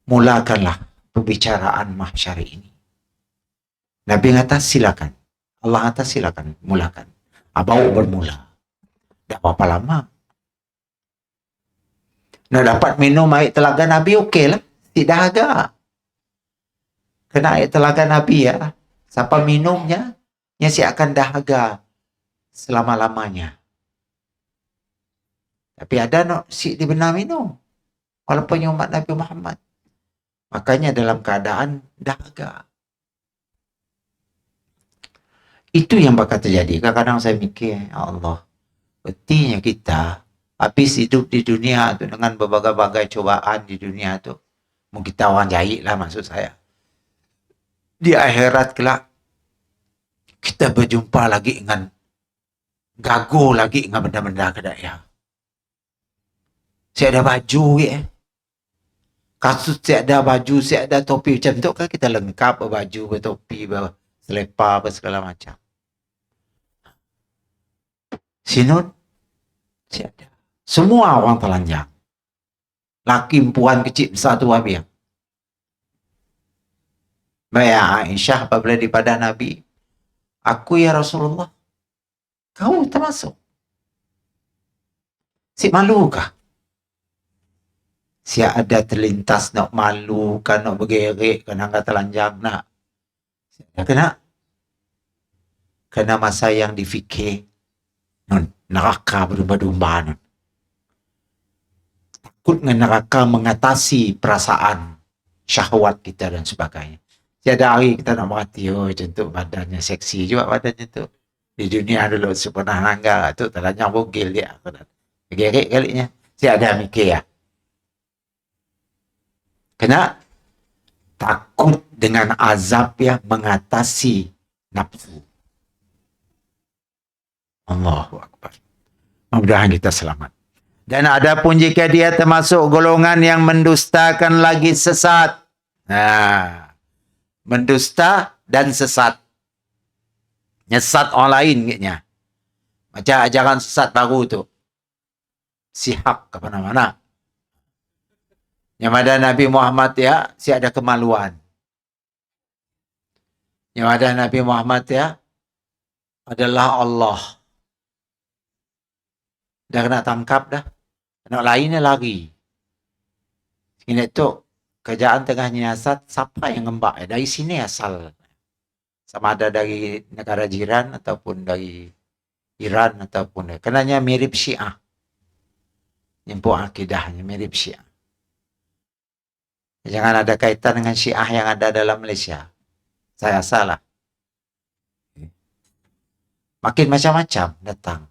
mulakanlah perbicaraan mahsyar ini. Nabi kata silakan. Allah kata silakan, mulakan. Abang bermula. Tak berapa lama. Nak dapat minum air telaga Nabi, okey lah. Tidak agak. Kena air telaga Nabi ya. Siapa minumnya, nya si akan dahaga selama-lamanya. Tapi ada no, si dibenar minum. Walaupun umat Nabi Muhammad. Makanya dalam keadaan dahaga. Itu yang bakal terjadi. Kadang-kadang saya mikir, ya Allah, petinya kita habis hidup di dunia tu dengan berbagai-bagai cobaan di dunia tu. Mungkin kita orang jahit lah maksud saya. Di akhirat kelak, kita berjumpa lagi dengan gagu lagi dengan benda-benda kedaya. Saya ada baju kasus saya ada baju, saya ada topi macam tu kan kita lengkap baju, bertopi, selipar, segala macam. Sinun, saya ada. Semua orang telanjang. Laki, perempuan, kecil, besar, tua, biang. Baik Aisyah apabila di pada Nabi, aku ya Rasulullah, kau termasuk. Si malu kah? Si ada terlintas nak malu, kan nak bergerik, kan nak telanjang nak. Kena masa yang difikir neraka berdomba-domba non. Takut dengan neraka mengatasi perasaan syahwat kita dan sebagainya. Tiada hari kita nak mati, contoh badannya seksi juga badannya tu. Di dunia dulu pernah langgar tu telanjang bogil dia. Gerik kalinya. Tiada mikir ya. Kena takut dengan azab yang mengatasi nafsu. Allahu Akbar. Mudah-mudahan kita selamat. Dan ada pun jika dia termasuk golongan yang mendustakan lagi sesat. Nah, mendusta dan sesat. Nyesat orang lain kayaknya. Macam ajaran sesat baru tu. Sihak ke mana-mana. Yang ada Nabi Muhammad ya, si ada kemaluan. Yang ada Nabi Muhammad ya, adalah Allah. Dah kena tangkap dah. Anak lainnya lari. Ini tu, kerjaan tengah nyiasat, siapa yang ngembak? Dari sini asal. Sama ada dari negara jiran ataupun dari Iran ataupun kenanya mirip Syiah. Nyempuk akidahnya mirip Syiah. Jangan ada kaitan dengan Syiah yang ada dalam Malaysia. Saya salah. Makin macam-macam datang.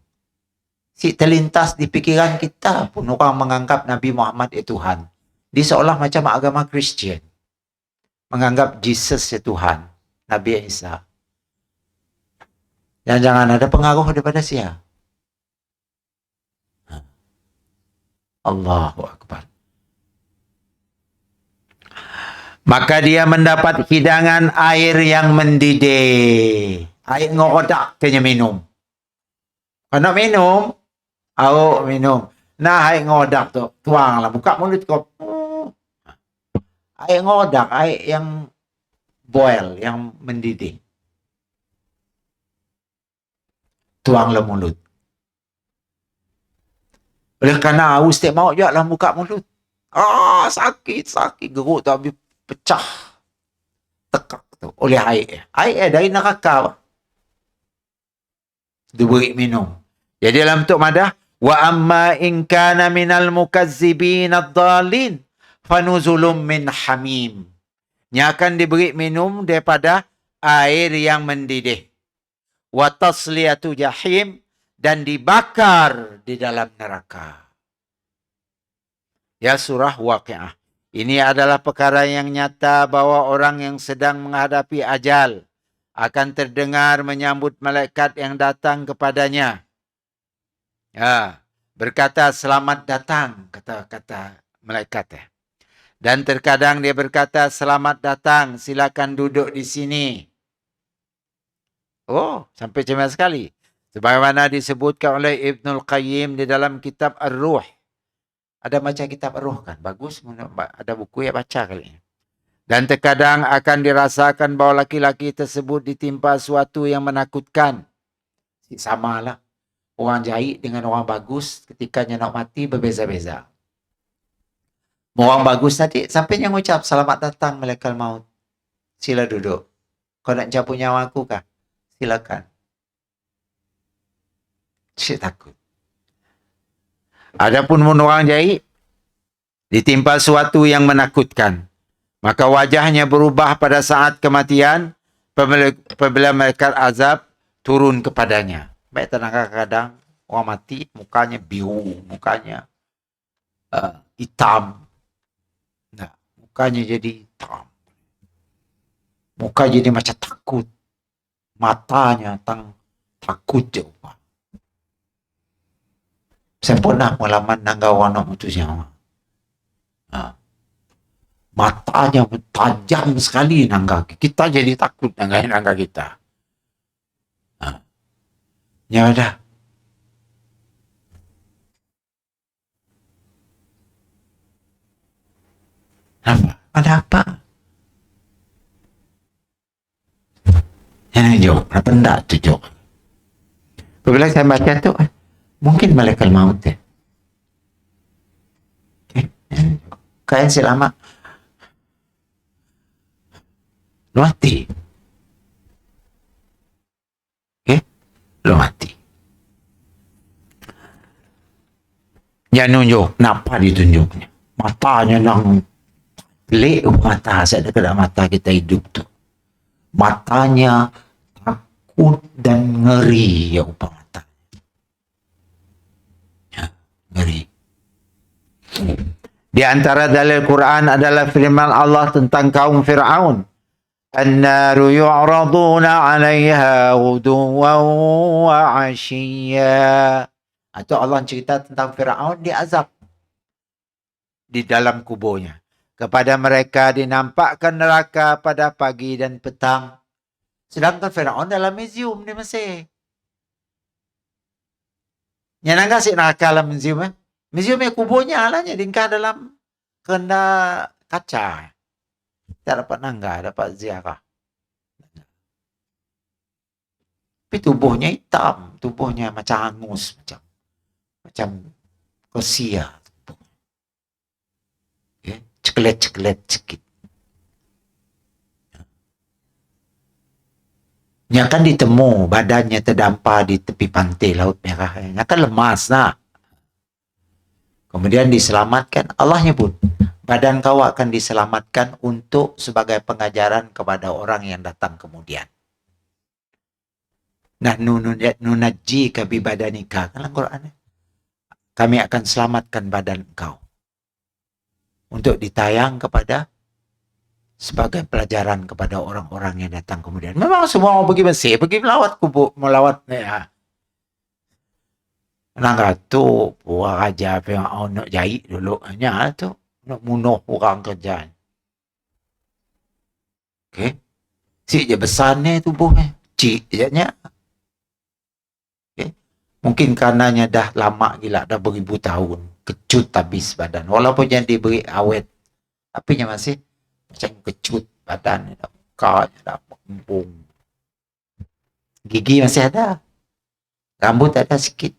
Si terlintas di pikiran kita pun orang menganggap Nabi Muhammad itu Tuhan. Dia seolah macam agama Kristian. Menganggap Jesus itu Tuhan. Nabi Isa. Dan jangan ada pengaruh daripada siapa. Allahu Akbar. Maka dia mendapat hidangan air yang mendidih. Air ngodak kena minum. Kalau nak minum, minum. Nah, air ngodak tu, tuanglah. Buka mulut kau. Air ngodak, air yang boil, yang mendidih. Tuanglah mulut. Oleh kerana haus tak mau juga lah buka mulut. Sakit. Geruk tu habis pecah. Tekak tu oleh air. Air dari neraka. Diberi minum. Jadi dalam bentuk madah, wa amma in kana minal mukazzibin ad-dhalin fanuzulum min hamim. Yang akan diberi minum daripada air yang mendidih. Wa tasliyatu jahim, dan dibakar di dalam neraka. Ya, surah Waqiah. Ini adalah perkara yang nyata bahawa orang yang sedang menghadapi ajal akan terdengar menyambut malaikat yang datang kepadanya. Ya, berkata selamat datang, kata malaikat. Dan terkadang dia berkata selamat datang, silakan duduk di sini. Sampai cemas sekali. Sebagaimana disebutkan oleh Ibnul Qayyim di dalam kitab Ar-Ruh. Ada baca kitab Ar-Ruh kan? Bagus. Ada buku yang baca kali. Dan terkadang akan dirasakan bahawa laki-laki tersebut ditimpa sesuatu yang menakutkan. Samalah. Orang jahit dengan orang bagus ketika nak mati berbeza-beza. Orang bagus tadi sampai yang ucap selamat datang malaikat maut. Sila duduk. Kau nak cabut nyawa aku kah? Silakan. Saya takut. Adapun orang jahit ditimpa sesuatu yang menakutkan, maka wajahnya berubah pada saat kematian apabila malaikat azab turun kepadanya. Baik kadang-kadang orang mati mukanya biru, mukanya hitam. Nah, mukanya jadi hitam. Muka jadi macam takut. Matanya takut je. Saya pernah pengalaman nangga orang nak putus nyawa. Matanya tajam sekali nangga. Kita jadi takut nangga kita. Ya dah. Apa? Ada apa? Yang jauh, apa enggak tu jauh? Apabila saya baca tu, mungkin malaikat maut ya. Kain selama lu mati. Lu mati. Yang nunjuk, kenapa ditunjuknya? Matanya nang pelik mata, saya ada kedap mata kita hidup tu. Matanya takut dan ngeri ya upah mata. Ya, ngeri. Di antara dalil Quran adalah firman Allah tentang kaum Fir'aun. An-naru yu'raduna 'alaiha ghuduwan wa 'ashiyya. Atau Allah cerita tentang Fir'aun diazab di dalam kuburnya. Kepada mereka dinampakkan neraka pada pagi dan petang. Sedangkan Firaun dalam museum di Mesir. Yang nangga si neraka dalam museum. Museumnya kuburnya lah. Jadi dalam kena kaca. Tak dapat nangga, dapat ziarah. Tapi tubuhnya hitam. Tubuhnya macam hangus. Macam kesia. Ceklet-ceklet sikit. Nya kan ditemu badannya terdampar di tepi pantai Laut Merah. Nya kan lemas lah. Kemudian diselamatkan. Allahnya pun badan kau akan diselamatkan untuk sebagai pengajaran kepada orang yang datang kemudian. Nahnu nunajjika bi badanika. Kan Al-Quran. Kami akan selamatkan badan kau. Untuk ditayang kepada sebagai pelajaran kepada orang-orang yang datang kemudian. Memang semua orang pergi Mesir, pergi melawat kubur, melawat ya. Nangga tu puak raja Firaun nak jahit dulu nya tu nak bunuh orang kerja. Okey. Si je besar ni tubuhnya. Cik je nya. Okey. Mungkin karenanya dah lama gila, dah beribu tahun. Kecut habis badan. Walaupun yang diberi awet. Tapi nya masih macam kecut badan. Mukanya dah kempung. Gigi masih ada. Rambut ada sikit.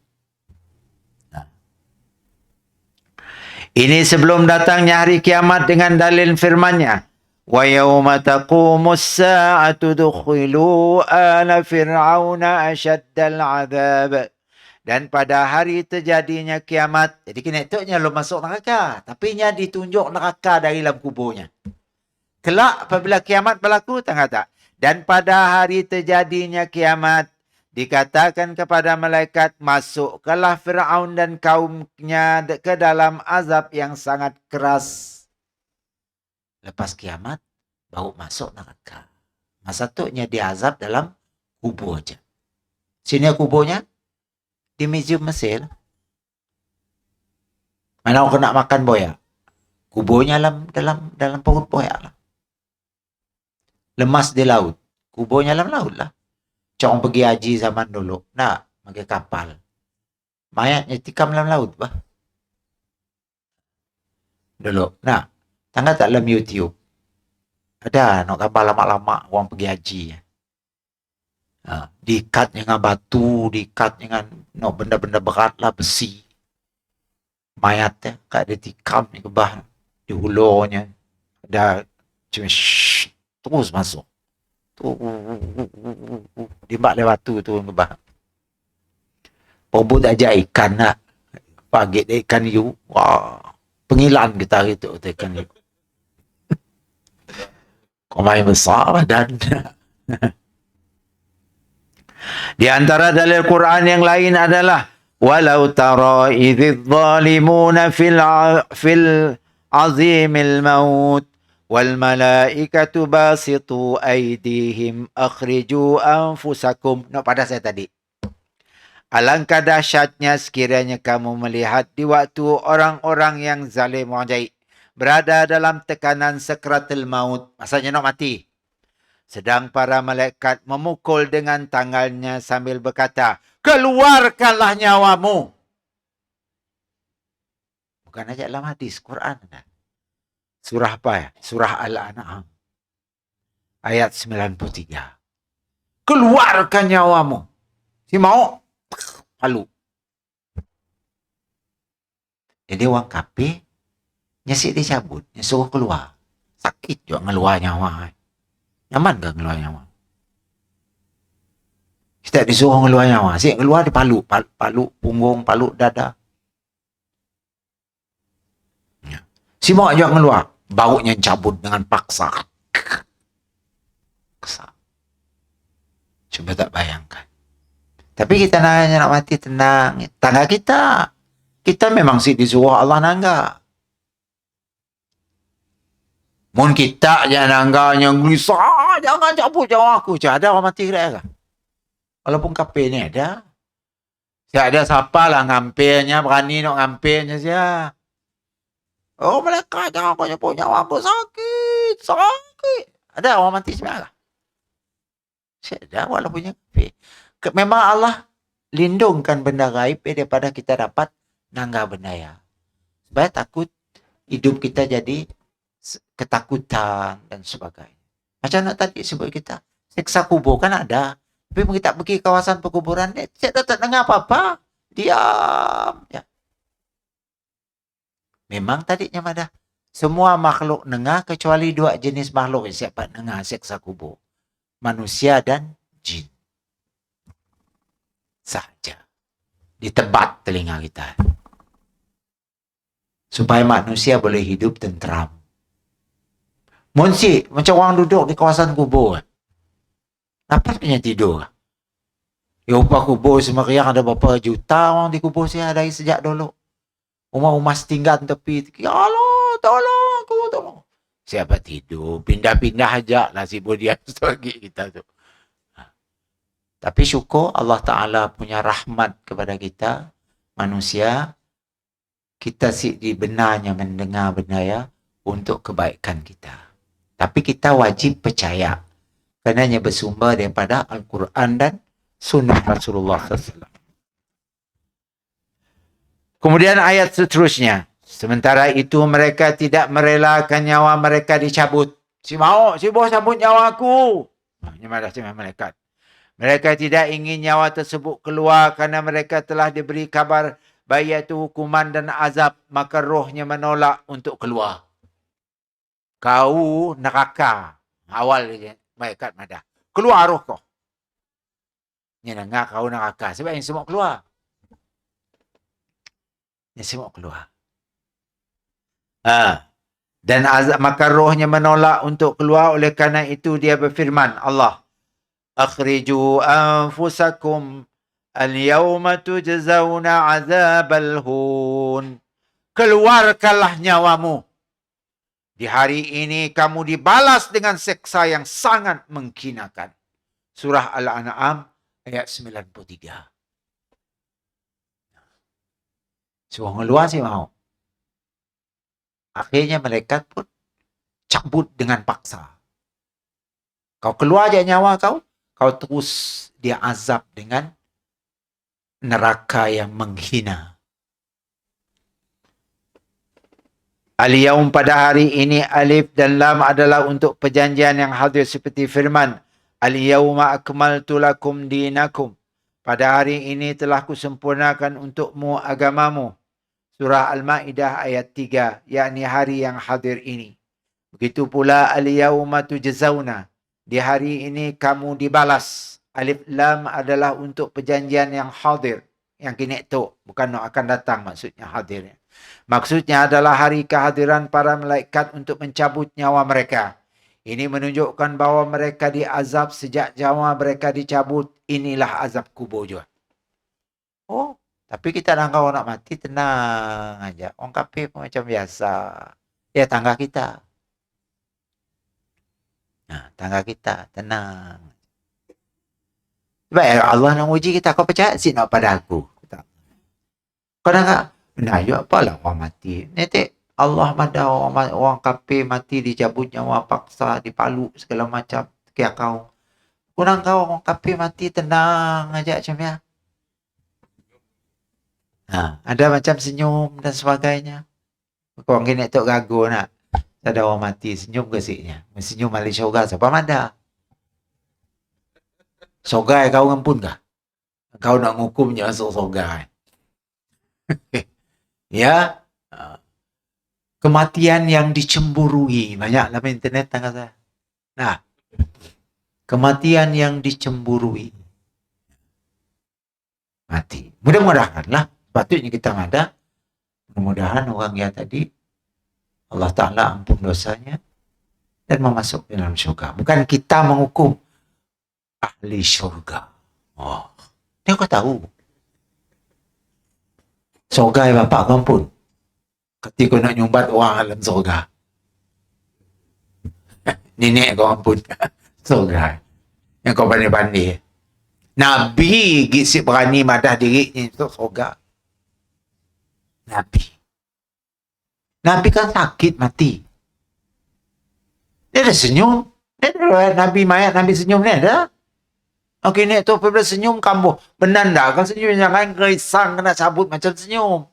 Ini sebelum datangnya hari kiamat dengan dalil firman-Nya. Wa yawma taqumus sa'atu dukhilu ala fir'auna asyaddal 'adzab. Dan pada hari terjadinya kiamat, jadi kineknya lo masuk neraka, tapi nya ditunjuk neraka dari dalam kuburnya. Kelak apabila kiamat berlaku, tengah tak. Dan pada hari terjadinya kiamat, dikatakan kepada malaikat, masukkanlah Firaun dan kaumnya ke dalam azab yang sangat keras. Lepas kiamat, baru masuk neraka. Masa tu nya diazab dalam kubur aja. Sini kuburnya di museum Mesir. Mana orang nak makan boya? Kuburnya dalam perut boya lah. Lemas di laut. Kuburnya dalam laut lah. Orang pergi haji zaman dulu. Nak pakai kapal. Mayatnya tikam dalam laut bah. Dulu. Nah, tangga tak dalam YouTube. Ada nak gambar lama-lama orang pergi haji. Diikat dengan batu, diikat dengan benda-benda berat lah, besi. Mayatnya kat dia tikam ni ke bah. Di hulurnya. Dah cuma terus masuk. Dimbak lewat tu ke bah. Perbut aja ikan lah. Pagi ikan you. Wah. Pengilan kita gitu ikan you. Kau main besar badan. Di antara dalil Quran yang lain adalah walau tara idzidz zalimuna fil azimil maut wal malaikatu basitu aydihim akhriju anfusakum. Nak pada saya tadi. Alangkah dahsyatnya sekiranya kamu melihat di waktu orang-orang yang zalim wajai berada dalam tekanan sakratul maut. Maksudnya nak mati. Sedang para malaikat memukul dengan tangannya sambil berkata, keluarkanlah nyawamu. Bukan aja dalam hadis, Quran. Surah apa ya? Surah Al-An'am. Ayat 93. Keluarkan nyawamu. Si mau, palu. Jadi orang kafir, nyasik dia cabut, suruh keluar. Sakit juga ngeluar nyawa. Nyaman ke ngeluar nyawa? Kita disuruh ngeluar nyawa. Asyik keluar di palu. Palu punggung, palu dada. Si mak juga ngeluar. Baunya cabut dengan paksa. Coba tak bayangkan. Tapi kita nak mati tenang. Tangga kita. Kita memang si disuruh Allah nangga. Mun kita jangan nangganya gelisah, jangan cabut nyawa aku. Ada orang mati kira-kira. Walaupun kafir ni ada. Ada siapa lah ngampirnya, berani nak ngampirnya saja. Oh malaikat, jangan kau nyebut nyawa aku sakit, sakit. Ada orang mati sebenarnya. Ada walaupun yang memang Allah lindungkan benda gaib daripada kita dapat nangga benda ya. Supaya takut hidup kita jadi ketakutan dan sebagainya. Macam nak tadi sebut kita, siksa kubur kan ada. Tapi kita pergi kawasan perkuburan, tidak dapat dengar apa-apa. Diam. Ya. Memang tadinya ada. Semua makhluk dengar kecuali dua jenis makhluk yang siapa dengar siksa kubur. Manusia dan jin. Saja. Ditebat telinga kita. Supaya manusia boleh hidup tentram. Munsi, macam orang duduk di kawasan kubur. Apa punya tidur? Ya upah kubur semeriang ada berapa juta orang di kubur saya dari sejak dulu. Rumah-rumah setinggan tepi. Ya Allah, tolong aku, tolong. Siapa tidur? Pindah-pindah aja lah si Budian lagi kita tu. Tapi syukur Allah Ta'ala punya rahmat kepada kita, manusia. Kita benarnya mendengar benda ya untuk kebaikan kita. Tapi kita wajib percaya. Kerana bersumber daripada Al-Quran dan Sunnah Rasulullah SAW. Kemudian ayat seterusnya. Sementara itu mereka tidak merelakan nyawa mereka dicabut. Si bos cabut nyawa aku. Ini malah si malaikat. Mereka tidak ingin nyawa tersebut keluar kerana mereka telah diberi kabar bahawa itu hukuman dan azab, maka rohnya menolak untuk keluar. Kau neraka. Awal malaikat madah. Keluar roh kau. Ini dengar kau neraka. Sebab yang semua keluar. Yang semua keluar. Dan azab, maka rohnya menolak untuk keluar. Oleh kerana itu dia berfirman, Allah, akhriju anfusakum al-yawma tujzawna azabal hun. Keluarkanlah nyawamu. Di hari ini kamu dibalas dengan seksa yang sangat mengkinakan. Surah Al-An'am ayat 93. Suruh ngeluar sih mau. Akhirnya malaikat pun cabut dengan paksa. Kau keluar aja nyawa kau, kau terus dia azab dengan neraka yang menghina. Al-Yawm pada hari ini alif dan lam adalah untuk perjanjian yang hadir seperti firman Al-Yawma akmaltu lakum dinakum. Pada hari ini telah kusempurnakan untukmu agamamu. Surah Al-Ma'idah ayat 3, yakni hari yang hadir ini. Begitu pula Al-Yawma tujzauna. Di hari ini kamu dibalas. Alif lam adalah untuk perjanjian yang hadir. Yang kini tu, bukan akan datang maksudnya hadirnya. Maksudnya adalah hari kehadiran para malaikat untuk mencabut nyawa mereka. Ini menunjukkan bahawa mereka diazab sejak nyawa mereka dicabut. Inilah azab kubur juga. Oh, tapi kita kalau nak mati tenang aja. Orang kafir pun macam biasa. Ya tangga kita. Nah, tangga kita tenang. Sebab Allah nak uji kita. Kau percaya sih nak pada aku? Kau nak nah, ya apalah orang mati. Nanti Allah madah orang kafir mati dicabut nyawa paksa, dipaluk segala macam. Kayak kau. Kurang kau orang kafir mati tenang aja macam ya. Ada macam senyum dan sebagainya. Kau gini tu gagu nak. Ada orang mati senyum ke siknya. Senyum balik syurga siapa madah. Syurga kau ngampun kah? Kau nak ngukumnya masuk syurga. Ya, kematian yang dicemburui. Banyak dalam internet tangga saya. Nah, kematian yang dicemburui. Mati. Mudah-mudahan lah. Patutnya kita ada. Mudah-mudahan orang yang tadi Allah Ta'ala ampun dosanya dan memasuk dalam syurga. Bukan kita menghukum ahli syurga. Oh, dia kau tahu. Syurga bapak kau ampun. Ketika nak nyumbat orang alam syurga. Nenek kau ampun. Syurga. Yang kau pandai-pandai. Nabi gisi berani madah diri ni untuk syurga. Nabi. Nabi kan sakit mati. Dia ada senyum. Dia ada riwayat Nabi mayat, Nabi senyum ni ada. Okey, ni tu apabila senyum kambuh. Benar tak? Kalau senyum jangan gerisang kena cabut macam senyum.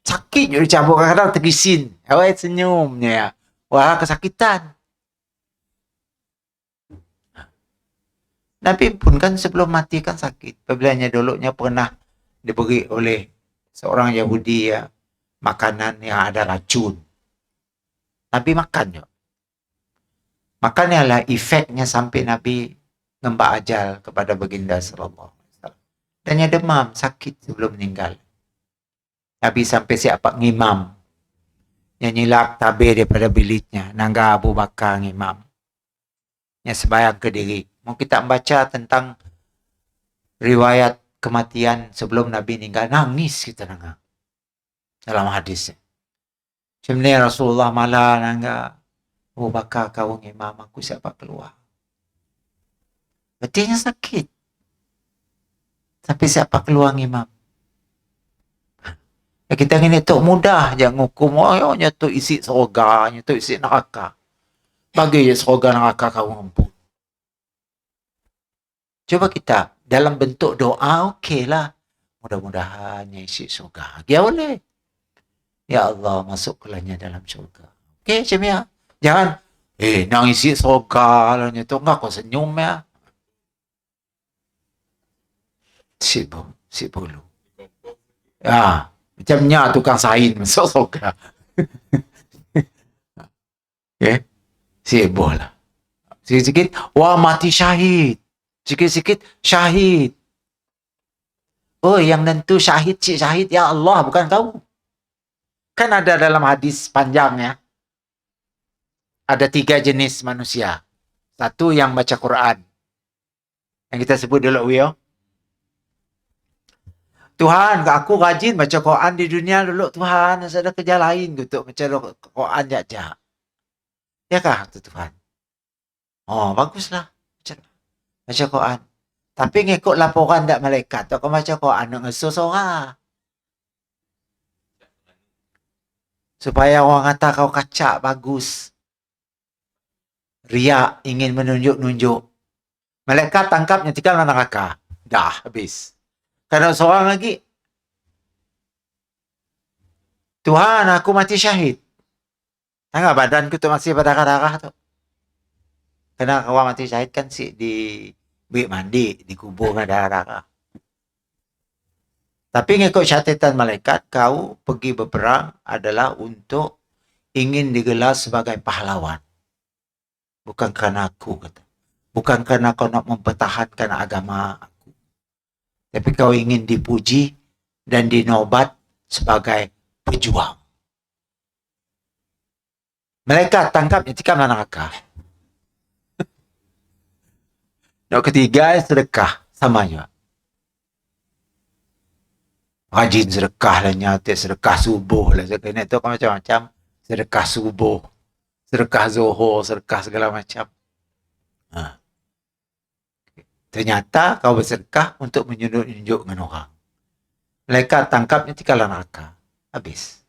Sakit je dicabut kadang-kadang tergisin. Awak senyumnya. Wah, kesakitan. Nabi pun kan sebelum mati kan sakit. Apabila dulunya pernah diberi oleh seorang Yahudi ya, makanan yang ada racun. Nabi makan je. Makanya lah efeknya sampai Nabi ngembak ajal kepada baginda sallallahu alaihi wasallam. Dan dia demam, sakit sebelum meninggal. Nabi sampai siap pak ngimam. Yang nyilak tabir daripada bilitnya. Nangga Abu Bakar ngimam. Yang sembahyang ke diri. Mau kita membaca tentang riwayat kematian sebelum Nabi meninggal. Nangis kita nangga. Dalam hadisnya. Macam ni Rasulullah malah nangga. Abu Bakar kau ngimam, aku siapa keluar. Betulnya sakit. Tapi siapa keluar ngimam. Ya, kita ini tu mudah je ngukum. Oh, tu isi surga, tu isi neraka. Bagi je surga neraka kau ampun. Coba kita dalam bentuk doa, okey lah. Mudah-mudahan isi surga. Ya boleh. Ya Allah, masukkannya dalam surga. Okey, macam ya. Jangan, nang isi surga lah tu. Enggak, kau senyum ya. Sip bulu. Ya, macamnya tukang sain masuk surga. Okay, sibuk lah. Sikit-sikit, wah mati syahid. Sikit-sikit, syahid. Oh, yang nentu syahid, cik syahid, ya Allah, bukan kau. Kan ada dalam hadis panjang ya. Ada 3 jenis manusia. Satu yang baca Quran. Yang kita sebut dulu, Wio. Tuhan, aku rajin baca Quran di dunia dulu. Tuhan, saya ada kerja lain gitu. Baca Quran jajak. Ya kah, Tuhan? Oh, baguslah. Baca Quran. Tapi ngikut laporan tak malaikat. Tak kau baca Quran, nak ngesus orang. Supaya orang kata kau kacak, bagus. Riak, ingin menunjuk-nunjuk. Malaikat tangkap nyetikkan neraka. Dah, habis. Kalau seorang lagi, Tuhan, aku mati syahid. Tengok badanku tu masih berdarah-darah tu. Kena kau mati syahid kan di bilik mandi, dikubur dengan darah-darah. Tapi ngikut catatan malaikat, kau pergi berperang adalah untuk ingin digelar sebagai pahlawan. Bukan kerana aku, kata. Bukan kerana kau nak mempertahankan agama aku. Tapi kau ingin dipuji dan dinobat sebagai pejuang. Mereka tangkap nyetikam neraka. Yang ketiga, sedekah. Sama juga. Rajin sedekah lah nyata. Sedekah subuh lah. Sedekah itu kan macam-macam. Sedekah subuh. Sedekah zuhur. Sedekah segala macam. Ternyata kau bersedekah untuk menunjuk dengan orang. Mereka tangkap nyetikam neraka. Habis.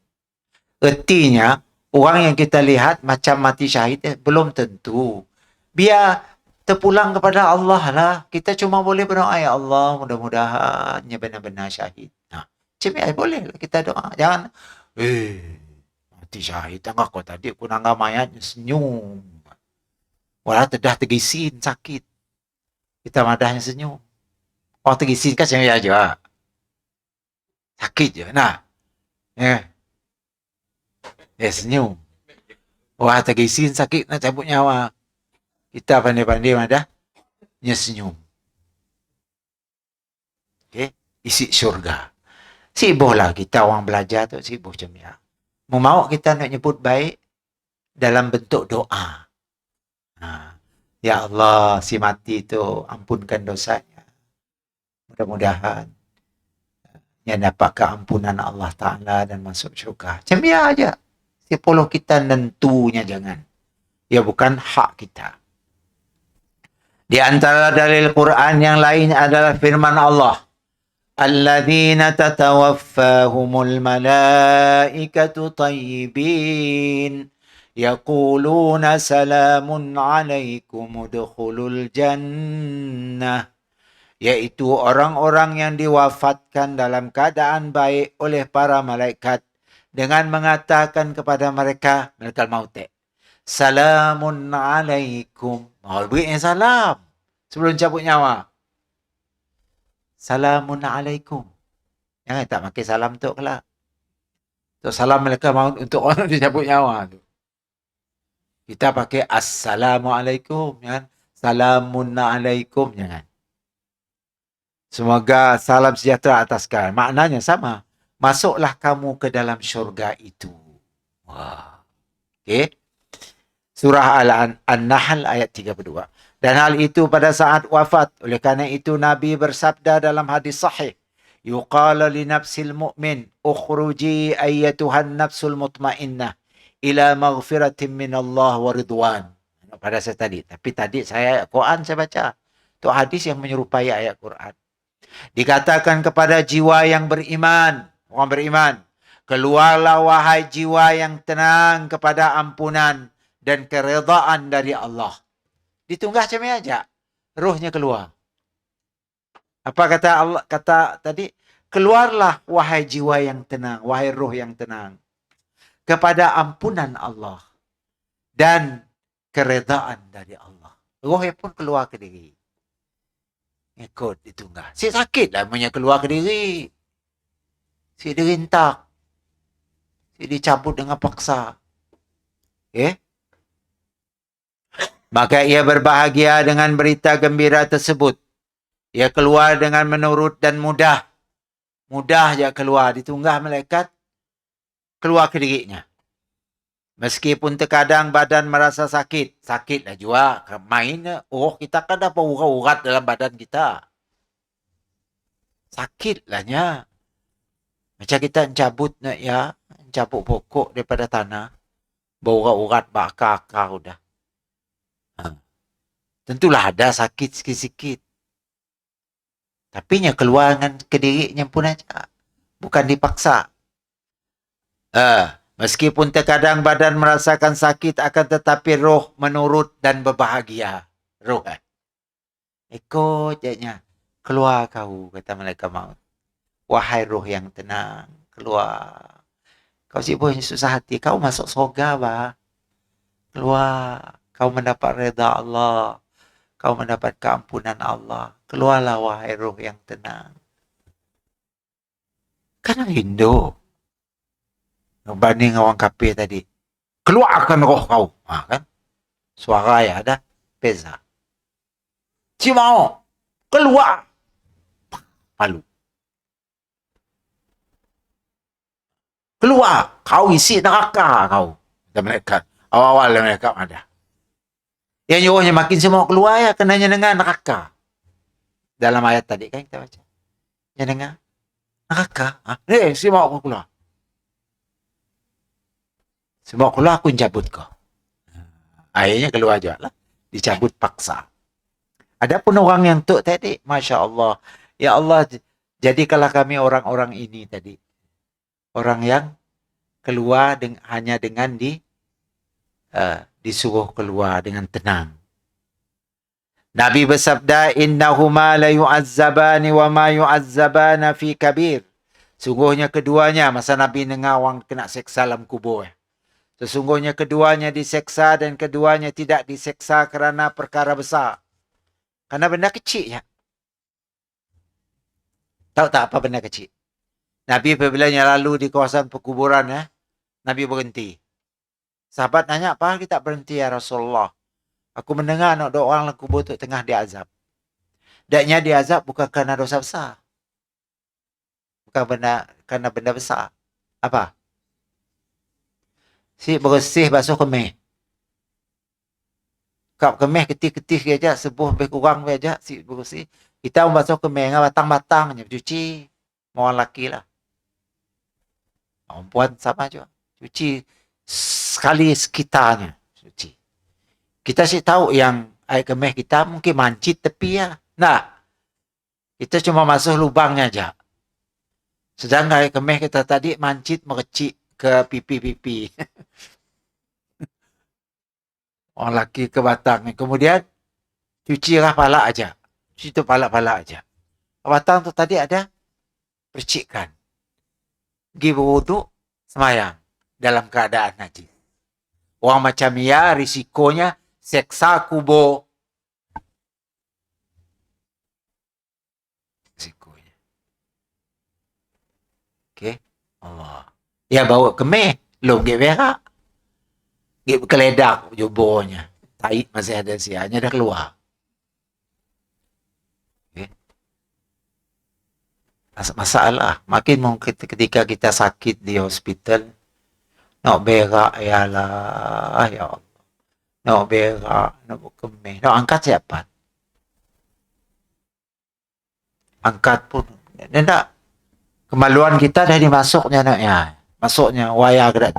Ertinya, orang yang kita lihat macam mati syahid belum tentu. Biar terpulang kepada Allah lah. Kita cuma boleh berdoa, ya Allah, mudah-mudahan benar-benar syahid. Nah, cuma boleh lah kita doa. Jangan, mati syahid. Tengah kau tadi, aku nangga mayatnya senyum. Walau dah tergisin, sakit. Kita madahnya senyum. Orang tergisin kan senyum aja. Sakit je. Nah, senyum. Wah, tergisin sakit nak cabut nyawa. Kita pandai-pandai madah senyum. Okay? Isi syurga. Sibuklah kita orang belajar tu, sibuk macam ni. Mau kita nak nyebut baik dalam bentuk doa. Ya Allah, si mati tu ampunkan dosanya. Mudah-mudahan yang dapat keampunan Allah Ta'ala dan masuk syurga. Macam ni aja. Si puluh kita nentunya jangan. Ya bukan hak kita. Di antara dalil Quran yang lain adalah firman Allah. Alladzina tatawaffahumul malaikatu tayyibin yaquluna salamun alaikum udkhulul jannah. Yaitu orang-orang yang diwafatkan dalam keadaan baik oleh para malaikat dengan mengatakan kepada mereka, malaikat maut, salamun alaikum. Berinya salam sebelum cabut nyawa. Salamun alaikum. Jangan tak pakai salam tu kelak. Tu salam malaikat maut untuk orang dia cabut nyawa tu. Kita pakai assalamualaikum, jangan salamun alaikum, jangan. Semoga salam sejahtera atas kalian. Maknanya sama. Masuklah kamu ke dalam syurga itu. Wah. Okey. Surah An-Nahl ayat 32. Dan hal itu pada saat wafat. Oleh kerana itu Nabi bersabda dalam hadis sahih. Yuqala li nafsil mu'min. Ukhruji ayyatuhan nafsul mutmainnah. Ila maghfiratin minallah wa ridwan. Pada saya tadi. Tapi tadi saya ayat Quran saya baca. Itu hadis yang menyerupai ayat Quran. Dikatakan kepada jiwa yang beriman. Orang beriman. Keluarlah wahai jiwa yang tenang kepada ampunan dan keredaan dari Allah. Ditunggah macam ni aja. Rohnya keluar. Apa kata Allah? Kata tadi, keluarlah wahai jiwa yang tenang, wahai roh yang tenang kepada ampunan Allah dan keredaan dari Allah. Rohnya pun keluar ke diri. Ikut ditunggah. Si sakit lah punya keluar ke diri. Si dirintak. Si dicabut dengan paksa. Maka ia berbahagia dengan berita gembira tersebut. Ia keluar dengan menurut dan mudah. Mudah je keluar. Ditunggah malaikat. Keluar ke dirinya. Meskipun terkadang badan merasa sakit. Sakitlah juga. Main. Oh, kita kan ada urat-urat dalam badan kita. Sakitlahnya. Macam kita mencabut ya. Mencabut pokok daripada tanah. Berurat-urat bakar-akar udah. Tentulah ada sakit sikit-sikit. Tapi nya keluar dengan kedirinya pun aja. Bukan dipaksa. Meskipun terkadang badan merasakan sakit akan tetapi roh menurut dan berbahagia. Roh ikut jadinya. Keluar kau, kata malaikat maut. Wahai roh yang tenang, keluar. Kau sibuk susah hati, kau masuk surga bah. Keluar. Kau mendapat reda Allah. Kau mendapat keampunan Allah. Keluarlah wahai roh yang tenang. Kan rindu. Berbanding orang kafir tadi. Keluarkan roh kau. Kan? Suara ya ada. Beza. Si mau. Keluar. Malu. Keluar. Kau isi neraka kau. Dan mereka. Awal-awal mereka ada. Yang nyuruhnya makin semua keluar ya. Kenanya dengan neraka. Dalam ayat tadi kan kita baca. Yang dengar. Neraka. Si mau keluar. Semua keluar aku cabut kau. Akhirnya keluar juga lah. Dicabut paksa. Adapun orang yang tuk tadi. Masya Allah. Ya Allah. Jadikanlah kami orang-orang ini tadi. Orang yang keluar hanya dengan disuruh keluar dengan tenang. Nabi bersabda, innahuma la yu'azzabani wa ma yu'azzabana fi kabir. Sungguhnya keduanya, masa Nabi dengar orang kena seksa dalam kubur. Sesungguhnya keduanya diseksa dan keduanya tidak diseksa kerana perkara besar. Kerana benda kecil ya. Tahu tak apa benda kecil? Nabi apabila lalu di kawasan perkuburan Nabi berhenti. Sahabat nanya, apa kita berhenti ya Rasulullah? Aku mendengar ada orang dalam kubur tu tengah diazab. Daknya diazab bukan kerana dosa besar. Bukan kerana benda besar. Apa? Si bersih basuh kemih. Kap kemih ketih-ketih aja, sebuah lebih kurang aja si bersih. Kita membasuh kemih dengan batang-batangnya, cuci. Mau lelaki lah. Perempuan sama juga. Cuci sekali sekitarnya. Cuci. Kita sih tahu yang air kemih kita mungkin mancit tepi ya. Nah, kita cuma masuk lubangnya aja. Sedangkan kemeh kita tadi mancit merecik ke pipi-pipi. Orang laki ke batang. Kemudian cucilah pala aja. Cuci tu pala-pala aja. Batang tu tadi ada percikan. Pergi berwuduk, semayang dalam keadaan najis. Orang macam ya risikonya seksa kubur. Risikonya. Okey. Allah. Ya bawa kemeh. Long gek berak. Gek keledak juburnya. Taik masih ada sianya dah keluar. Okay. Masalah. Makin mungkin ketika kita sakit di hospital, nak berak, ya Allah, ya Allah. Nak berak, nak kemeh. Nak angkat siapa? Angkat pun. Dia tak. Kemaluan kita dah dimasuknya nak ya. Masuknya waya gerak.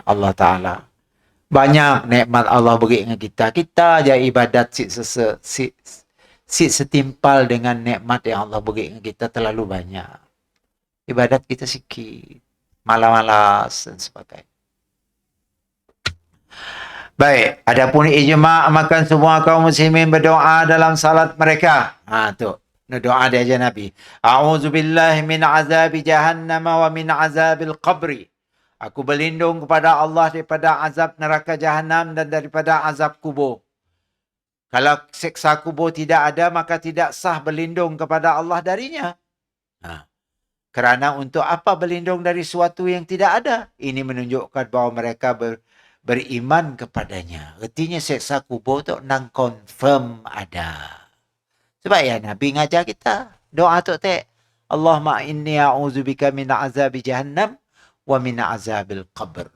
Allah Ta'ala. Banyak nikmat Allah beri dengan kita. Kita aja ibadat si setimpal dengan nikmat yang Allah beri dengan kita terlalu banyak. Ibadat kita sikit. Malas-malas dan sebagainya. Baik, adapun ijma' makan semua kaum muslimin berdoa dalam salat mereka. Tu. Doa dia aja Nabi. A'udzubillahi min azabi jahannam wa min azabil qabri. Aku berlindung kepada Allah daripada azab neraka jahanam dan daripada azab kubur. Kalau siksa kubur tidak ada, maka tidak sah berlindung kepada Allah darinya. Kerana untuk apa berlindung dari sesuatu yang tidak ada? Ini menunjukkan bahawa mereka beriman kepadanya. Artinya siksa kubur tu nang confirm ada. Sebab ya Nabi ngajar kita. Doa tu Allahumma inni a'udzubika min azabi jahannam wa min azabil qabr.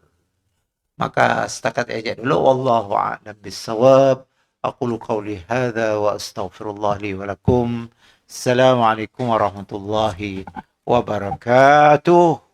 Maka setakat aja dulu. Wallahu a'lam bissawab. Aqulu qawli hadha wa astaghfirullah li wa lakum. Assalamualaikum warahmatullahi wabarakatuh.